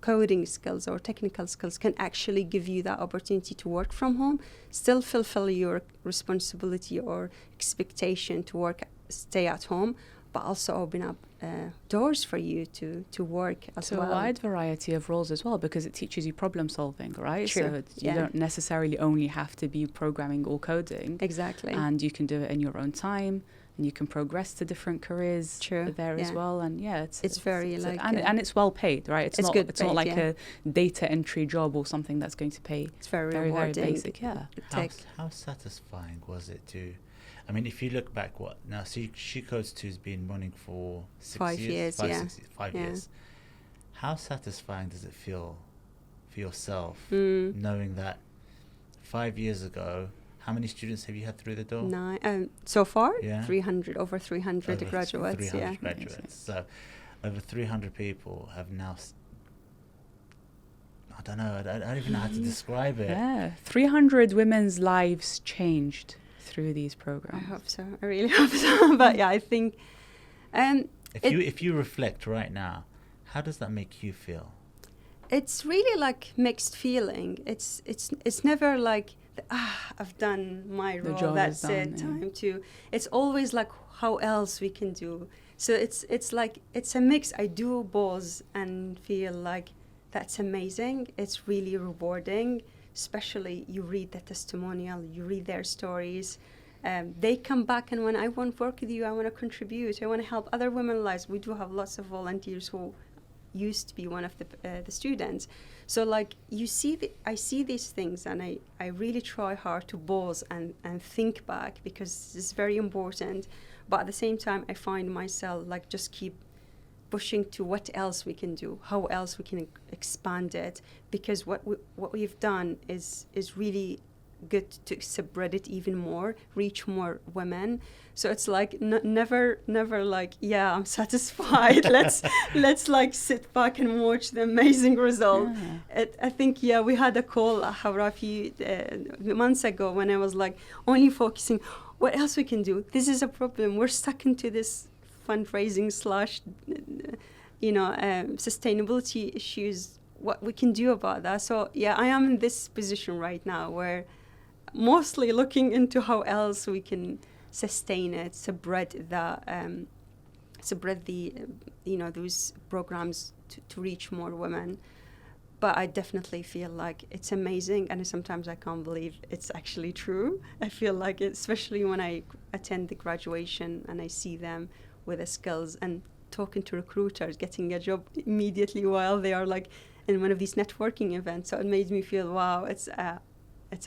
coding skills or technical skills can actually give you that opportunity to work from home, still fulfill your responsibility or expectation to stay at home, but also open up doors for you to work as well. So a wide variety of roles as well, because it teaches you problem solving, right? True. So you don't necessarily only have to be programming or coding. Exactly. And you can do it in your own time, and you can progress to different careers there as well. And it's very and it's well paid, right? It's not like a data entry job or something that's going to pay. It's very rewarding. Very basic, How satisfying was it to? I mean, if you look back, She Codes 2 has been running for 5 years. 5 years. How satisfying does it feel for yourself knowing that 5 years ago, how many students have you had through the door? 9. So far, 300, over 300 graduates. 300 graduates. So over 300 people have now... I don't know. I don't even know how to describe it. Yeah, 300 women's lives changed through these programs. I hope so. I really hope so. But I think if you reflect right now, how does that make you feel? It's really like mixed feeling. It's never like I've done my role. That's it. Time to. It's always like how else we can do. So it's like it's a mix. I do pause and feel like that's amazing. It's really rewarding. Especially you read the testimonial, you read their stories. They come back and when I want to work with you, I want to contribute. I want to help other women's lives. We do have lots of volunteers who used to be one of the students. So like I see these things and I really try hard to pause and think back, because it's very important. But at the same time, I find myself like just keep pushing to what else we can do, how else we can expand it, because what we've done is really good to spread it even more, reach more women. So it's like never like I'm satisfied. let's like sit back and watch the amazing result. I think we had a call a few months ago when I was like only focusing what else we can do. This is a problem. We're stuck into this fundraising / sustainability issues, what we can do about that. So I am in this position right now where mostly looking into how else we can sustain it, spread those programs to reach more women. But I definitely feel like it's amazing, and sometimes I can't believe it's actually true. I feel like especially when I attend the graduation and I see them with the skills and talking to recruiters, getting a job immediately while they are like in one of these networking events. So it made me feel, wow, it's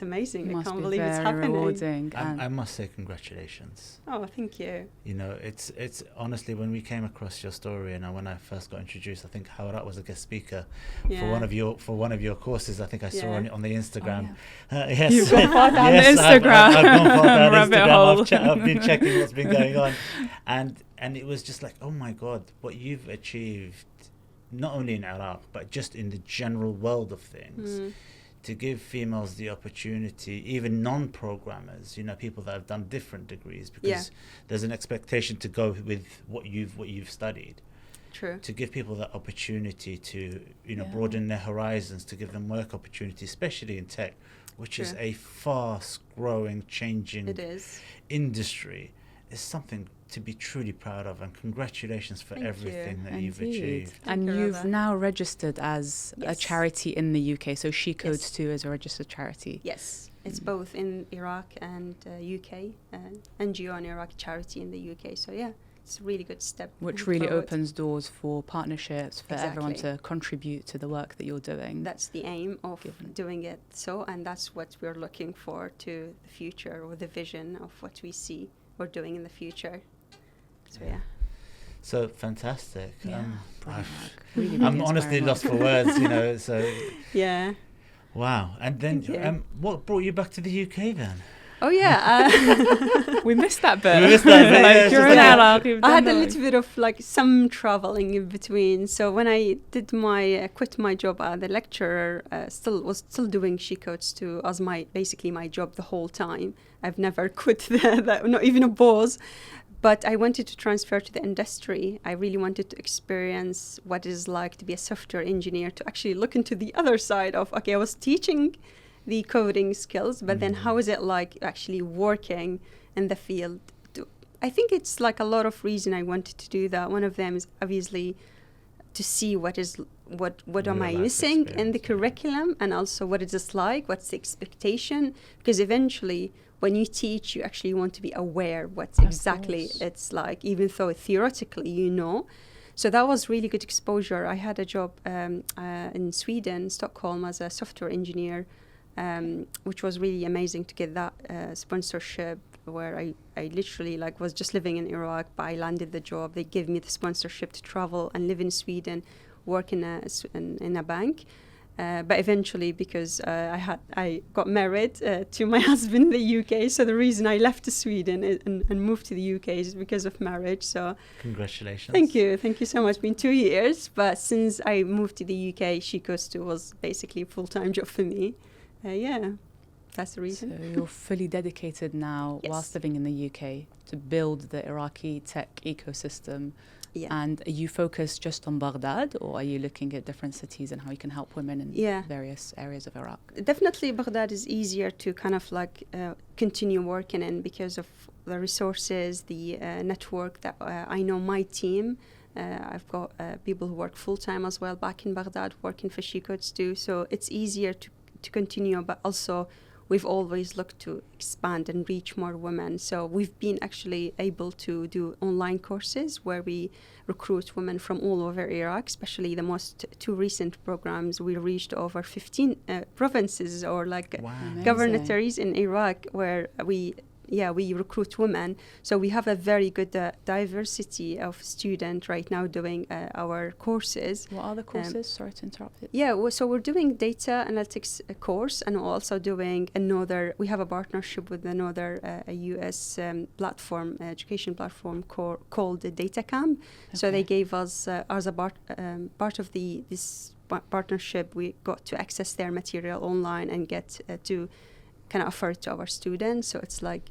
amazing. I can't believe it's happening. Rewarding. I must say congratulations. Oh, thank you. You know, it's honestly, when we came across your story and when I first got introduced, I think Hawara was a guest speaker for one of your courses. I think I saw on the Instagram. Yes. You've gone far down the Instagram. I've gone far down Rabbit hole. I've been checking what's been going on, and it was just like, oh my God, what you've achieved, not only in Iraq but just in the general world of things. To give females the opportunity, even non-programmers, people that have done different degrees, because there's an expectation to go with what you've studied. True. To give people that opportunity to broaden their horizons, to give them work opportunity, especially in tech, which is a fast-growing, changing industry, is something to be truly proud of, and congratulations for everything that you've achieved. And you've now registered as a charity in the UK, so She Codes 2 is a registered charity. Yes, it's both in Iraq and UK, NGO and Iraq charity in the UK. So it's a really good step. Which really opens doors for partnerships, for everyone to contribute to the work that you're doing. That's the aim of doing it. And that's what we're looking for to the future, or the vision of what we see we're doing in the future. So So fantastic. Really I'm honestly lost for words, So wow. And then what brought you back to the UK then? Oh yeah, we missed that bit. Yeah, you're in Iraq. I had a little bit of like some traveling in between. So when I did my quit my job as a lecturer, was still doing she codes too as basically my job the whole time. I've never quit that, not even a pause. But I wanted to transfer to the industry. I really wanted to experience what it is like to be a software engineer, to actually look into the other side of, okay, I was teaching the coding skills, but then how is it like actually working in the field? I think it's like a lot of reason I wanted to do that. One of them is obviously to see what am I missing in the curriculum, and also what is this like, what's the expectation, because eventually when you teach, you actually want to be aware what exactly it's like, even though theoretically you know. So that was really good exposure. I had a job in Sweden, Stockholm, as a software engineer, which was really amazing to get that sponsorship, where I literally like was just living in Iraq, but I landed the job. They gave me the sponsorship to travel and live in Sweden, work in a bank. But eventually, because I got married to my husband in the UK, so the reason I left Sweden and moved to the UK is because of marriage. So congratulations. Thank you so much. It's been 2 years, but since I moved to the UK, Shikostu was basically a full-time job for me. Yeah, that's the reason. So you're fully dedicated now, whilst living in the UK, to build the Iraqi tech ecosystem. Yeah. And are you focused just on Baghdad, or are you looking at different cities and how you can help women in various areas of Iraq? Definitely Baghdad is easier to kind of like continue working in because of the resources, the network that I know my team. I've got people who work full-time as well back in Baghdad working for She-Codes too. So it's easier to continue, but also we've always looked to expand and reach more women. So we've been actually able to do online courses where we recruit women from all over Iraq, especially the most two recent programs. We reached over 15 provinces or like governorates in Iraq where we recruit women. So we have a very good diversity of students right now doing our courses. What are the courses? Sorry to interrupt it. Yeah, so we're doing data analytics course, and we're also doing we have a partnership with another a US education platform called the Data Camp. Okay. So they gave us, as a part of this partnership, we got to access their material online and get to kind of offer it to our students. So it's like,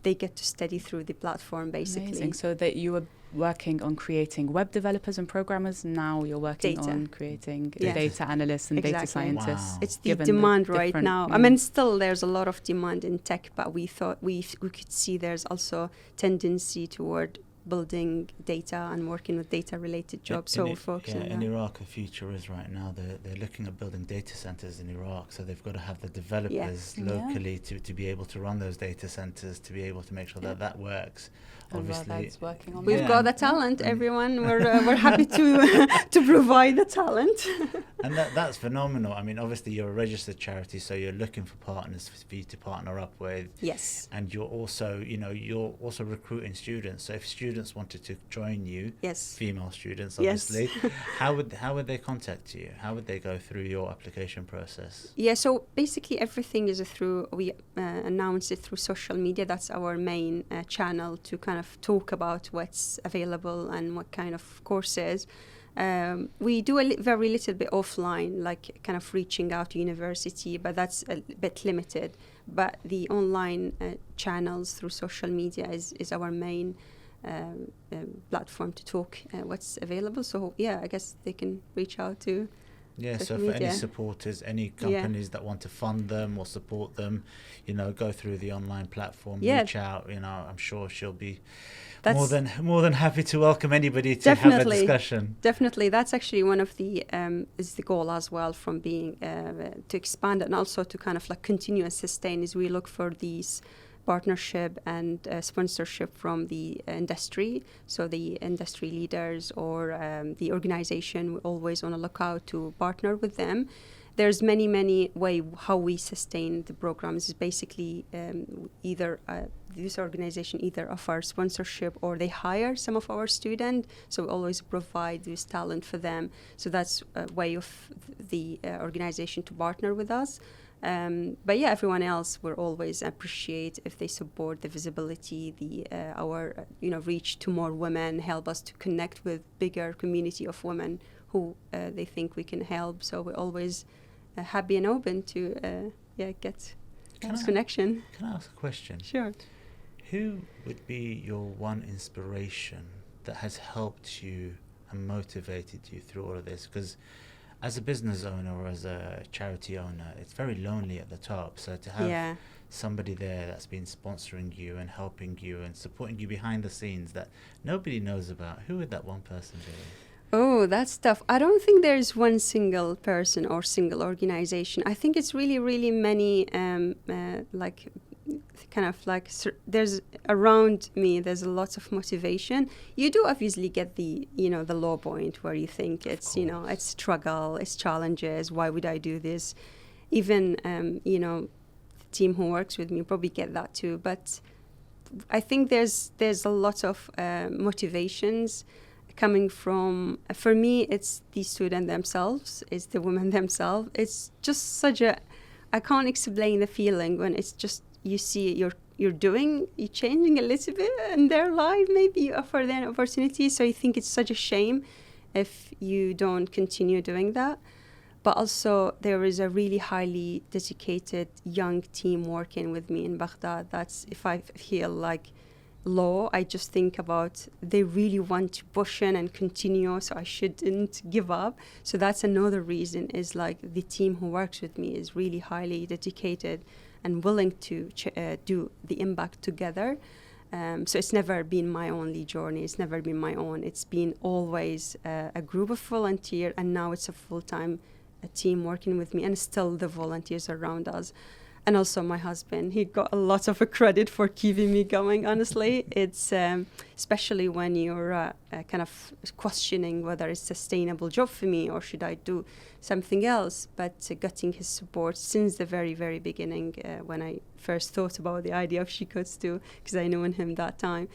they get to study through the platform basically. Amazing. So that you were working on creating web developers and programmers, now you're working on creating data analysts and data scientists. Wow. It's the demand right now. I mean, still there's a lot of demand in tech, but we thought we could see there's also tendency toward building data and working with data-related jobs. So we're focusing on that. In Iraq, the future is right now they're looking at building data centers in Iraq. So they've got to have the developers locally to be able to run those data centers, to be able to make sure that works. Obviously, we've got the talent. Everyone, we're happy to provide the talent. And that's phenomenal. I mean, obviously you're a registered charity, so you're looking for partners for you to partner up with. Yes. And you're also, you're also recruiting students. So if students wanted to join you, female students, obviously, how would they contact you? How would they go through your application process? Yeah. So basically, everything is we announce it through social media. That's our main channel to kind of talk about what's available and what kind of courses. We do very little bit offline, like kind of reaching out to university, but that's a bit limited. But the online channels through social media is our main platform to talk what's available. So I guess they can reach out to so for any supporters, any companies that want to fund them or support them, go through the online platform, reach out. I'm sure she'll be more than happy to welcome anybody to have a discussion. Definitely, that's actually one of the is the goal as well, from being to expand and also to kind of like continue and sustain. Is we look for these partnership and sponsorship from the industry. So the industry leaders or the organization, we're always on a lookout to partner with them. There's many ways how we sustain the programs. Is basically either this organization either offer sponsorship or they hire some of our students. So we always provide this talent for them. So that's a way of the organization to partner with us. But yeah, everyone else will always appreciate if they support the visibility, our reach to more women, help us to connect with bigger community of women who they think we can help. So we're always happy and open to get connection. Can I ask a question? Sure. Who would be your one inspiration that has helped you and motivated you through all of this? Because as a business owner or as a charity owner, it's very lonely at the top. So to have somebody there that's been sponsoring you and helping you and supporting you behind the scenes that nobody knows about, who would that one person be? Oh, that's tough. I don't think there's one single person or single organization. I think it's really, really many, there's around me, there's a lot of motivation. You do obviously get the low point where you think it's struggle, it's challenges. Why would I do this? Even, the team who works with me probably get that too. But I think there's a lot of motivations coming from, for me, it's the student themselves, it's the women themselves. It's just I can't explain the feeling when it's just, you see you're changing a little bit in their life, maybe you offer them an opportunity. So I think it's such a shame if you don't continue doing that. But also there is a really highly dedicated young team working with me in Baghdad. That's, if I feel like low, I just think about they really want to push in and continue, so I shouldn't give up. So that's another reason, is like the team who works with me is really highly dedicated and willing to do the impact together. So it's never been my only journey, it's never been my own, it's been always a group of volunteers, and now it's a full-time team working with me, and still the volunteers around us. And also my husband, he got a lot of credit for keeping me going, honestly. It's especially when you're kind of questioning whether it's a sustainable job for me or should I do something else. But getting his support since the very, very beginning, when I first thought about the idea of She Codes too, because I knew him that time,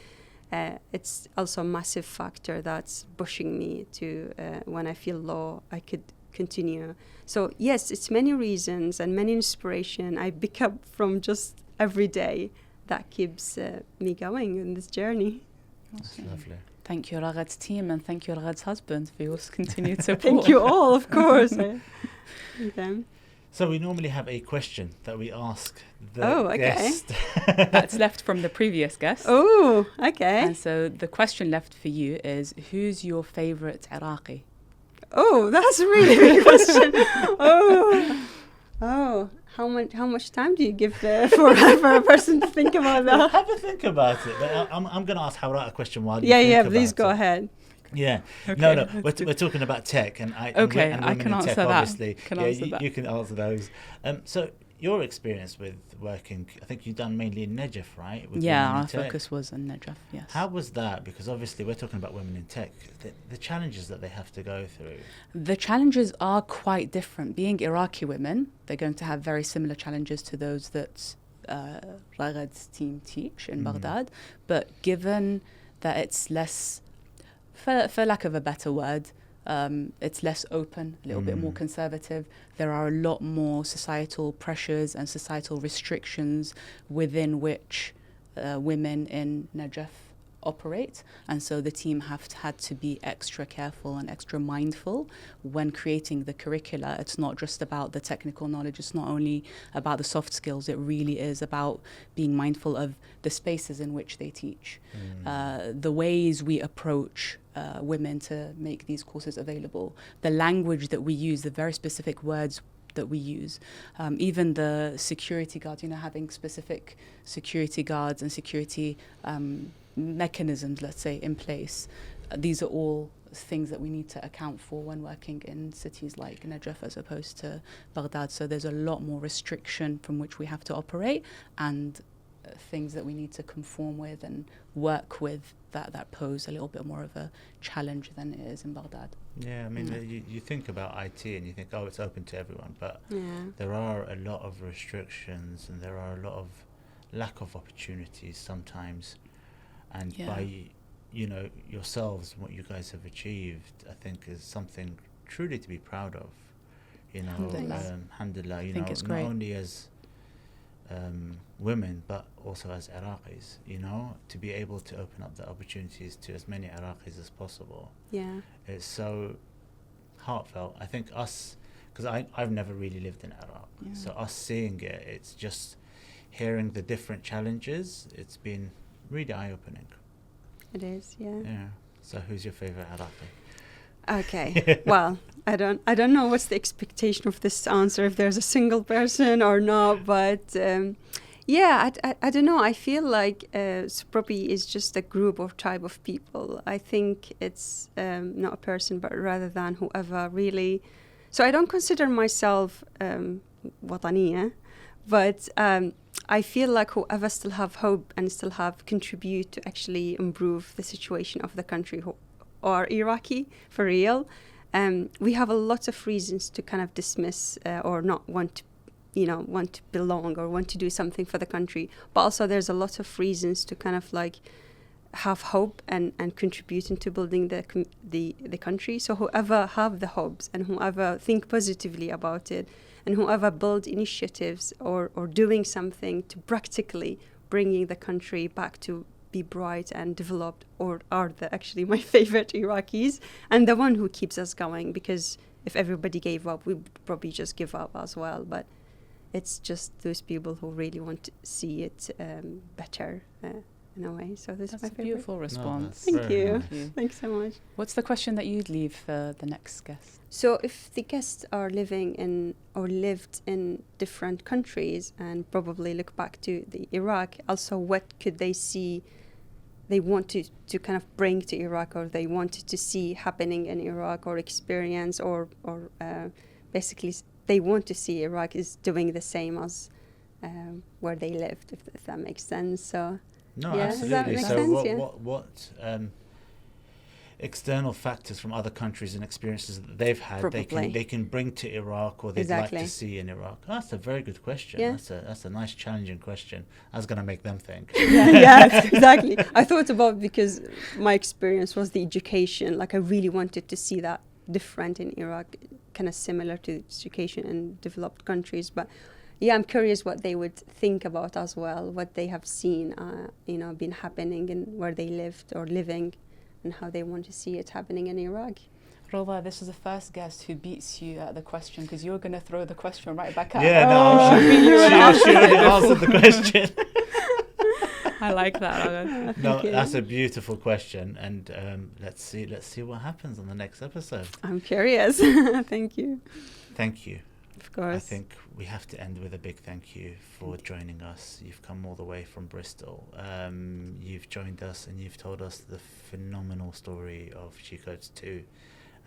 it's also a massive factor that's pushing me to, when I feel low, I could continue. So yes, it's many reasons and many inspiration I pick up from just every day that keeps me going in this journey. That's lovely. Thank you, Raghad's team, and thank you, Raghad's husband, for your continued support. Thank you all, of course. So we normally have a question that we ask the guest. That's left from the previous guest. Oh, okay. And so the question left for you is, who's your favorite Iraqi? Oh, that's a really big question. Oh, how much time do you give for a person to think about that? Have a think about it. But I'm going to ask Hawra a question while you think about it. Please go ahead. Yeah. Okay. No. We're talking about tech and I can answer tech, that. obviously. You can answer those. So your experience with working, I think you've done mainly in Najaf, right? Our focus was in Najaf, yes. How was that? Because obviously we're talking about women in tech, the challenges that they have to go through. The challenges are quite different. Being Iraqi women, they're going to have very similar challenges to those that Raghad's team teach in Baghdad. But given that it's less, for lack of a better word, it's less open, a little bit more conservative. There are a lot more societal pressures and societal restrictions within which women in Najaf operate. And so the team had to be extra careful and extra mindful when creating the curricula. It's not just about the technical knowledge. It's not only about the soft skills. It really is about being mindful of the spaces in which they teach, the ways we approach women to make these courses available, the language that we use, the very specific words that we use, even the security guards, having specific security guards and security mechanisms, let's say, in place. These are all things that we need to account for when working in cities like Najaf as opposed to Baghdad. So there's a lot more restriction from which we have to operate, and things that we need to conform with and work with that pose a little bit more of a challenge than it is in Baghdad. Yeah, I mean, you think about IT and you think, it's open to everyone, but there are a lot of restrictions and there are a lot of lack of opportunities sometimes. And by, yourselves, what you guys have achieved, I think is something truly to be proud of. You know, alhamdulillah, you I think know, it's not great. only as women, but also as Iraqis, you know, to be able to open up the opportunities to as many Iraqis as possible. Yeah. It's so heartfelt. I think us, because I've never really lived in Iraq, so us seeing it, it's just hearing the different challenges, it's been really eye-opening. It is, yeah. Yeah. So who's your favorite Iraqi? Okay. Well, I don't know what's the expectation of this answer, if there's a single person or not, but yeah, I don't know. I feel like Suprobi is just a group or tribe of people. I think it's not a person, but rather than whoever really. So I don't consider myself wataniya, but I feel like whoever still have hope and still have contribute to actually improve the situation of the country who are Iraqi for real. We have a lot of reasons to kind of dismiss or not want to belong or want to do something for the country. But also there's a lot of reasons to kind of like have hope and contribute into building the country. So whoever have the hopes and whoever think positively about it and whoever build initiatives or doing something to practically bringing the country back to be bright and developed or are actually my favorite Iraqis and the one who keeps us going, because if everybody gave up, we'd probably just give up as well. But it's just those people who really want to see it better in a way. So this is my favorite. That's a beautiful response. Thank you. Nice. Thanks so much. What's the question that you'd leave for the next guest? So if the guests are living in or lived in different countries and probably look back to the Iraq, also what could they see they want to kind of bring to Iraq, or they wanted to see happening in Iraq or experience or basically they want to see Iraq is doing the same as where they lived, if that makes sense. So no, yeah, absolutely. does that make So sense? what external factors from other countries and experiences that they've had they can bring to Iraq or they'd like to see in Iraq? Oh, that's a very good question. Yeah. That's a nice challenging question. I was going to make them think. Yeah, exactly. I thought about, because my experience was the education. Like I really wanted to see that different in Iraq, kind of similar to education in developed countries. But yeah, I'm curious what they would think about as well, what they have seen, been happening and where they lived or living, and how they want to see it happening in Iraq. Rova, this is the first guest who beats you at the question, because you're going to throw the question right back at her. Yeah, she already answered the question. I like that. No, that's a beautiful question, and let's see what happens on the next episode. I'm curious. Thank you. Thank you. Of course. I think we have to end with a big thank you for joining us. You've come all the way from Bristol. You've joined us and you've told us the phenomenal story of She Codes 2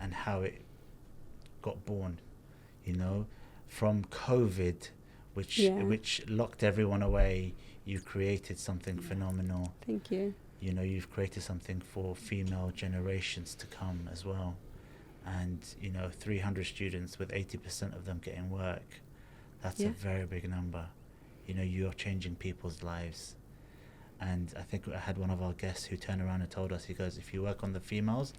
and how it got born, from COVID, which locked everyone away. You created something phenomenal. Thank you. You've created something for female generations to come as well. And 300 students with 80% of them getting work, that's a very big number. You're changing people's lives. And I think I had one of our guests who turned around and told us, he goes, if you work on the females,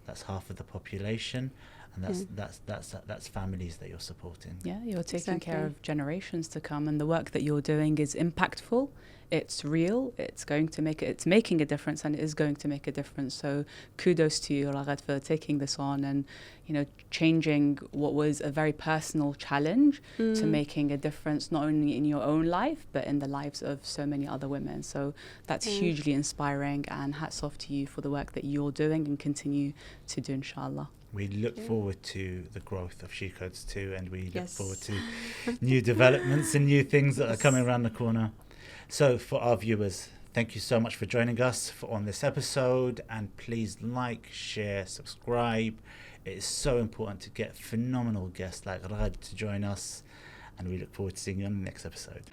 that's half of the population, and that's families that you're supporting. Yeah, you're taking care of generations to come, and the work that you're doing is impactful. It's real. It's making a difference, and it is going to make a difference. So kudos to you, Raghad, for taking this on and changing what was a very personal challenge to making a difference, not only in your own life but in the lives of so many other women. So that's hugely inspiring, and hats off to you for the work that you're doing and continue to do, inshallah. We look forward to the growth of She Codes 2, and we look forward to new developments and new things that are coming around the corner. So for our viewers, thank you so much for joining us on this episode, and please like, share, subscribe. It is so important to get phenomenal guests like Raghad to join us, and we look forward to seeing you on the next episode.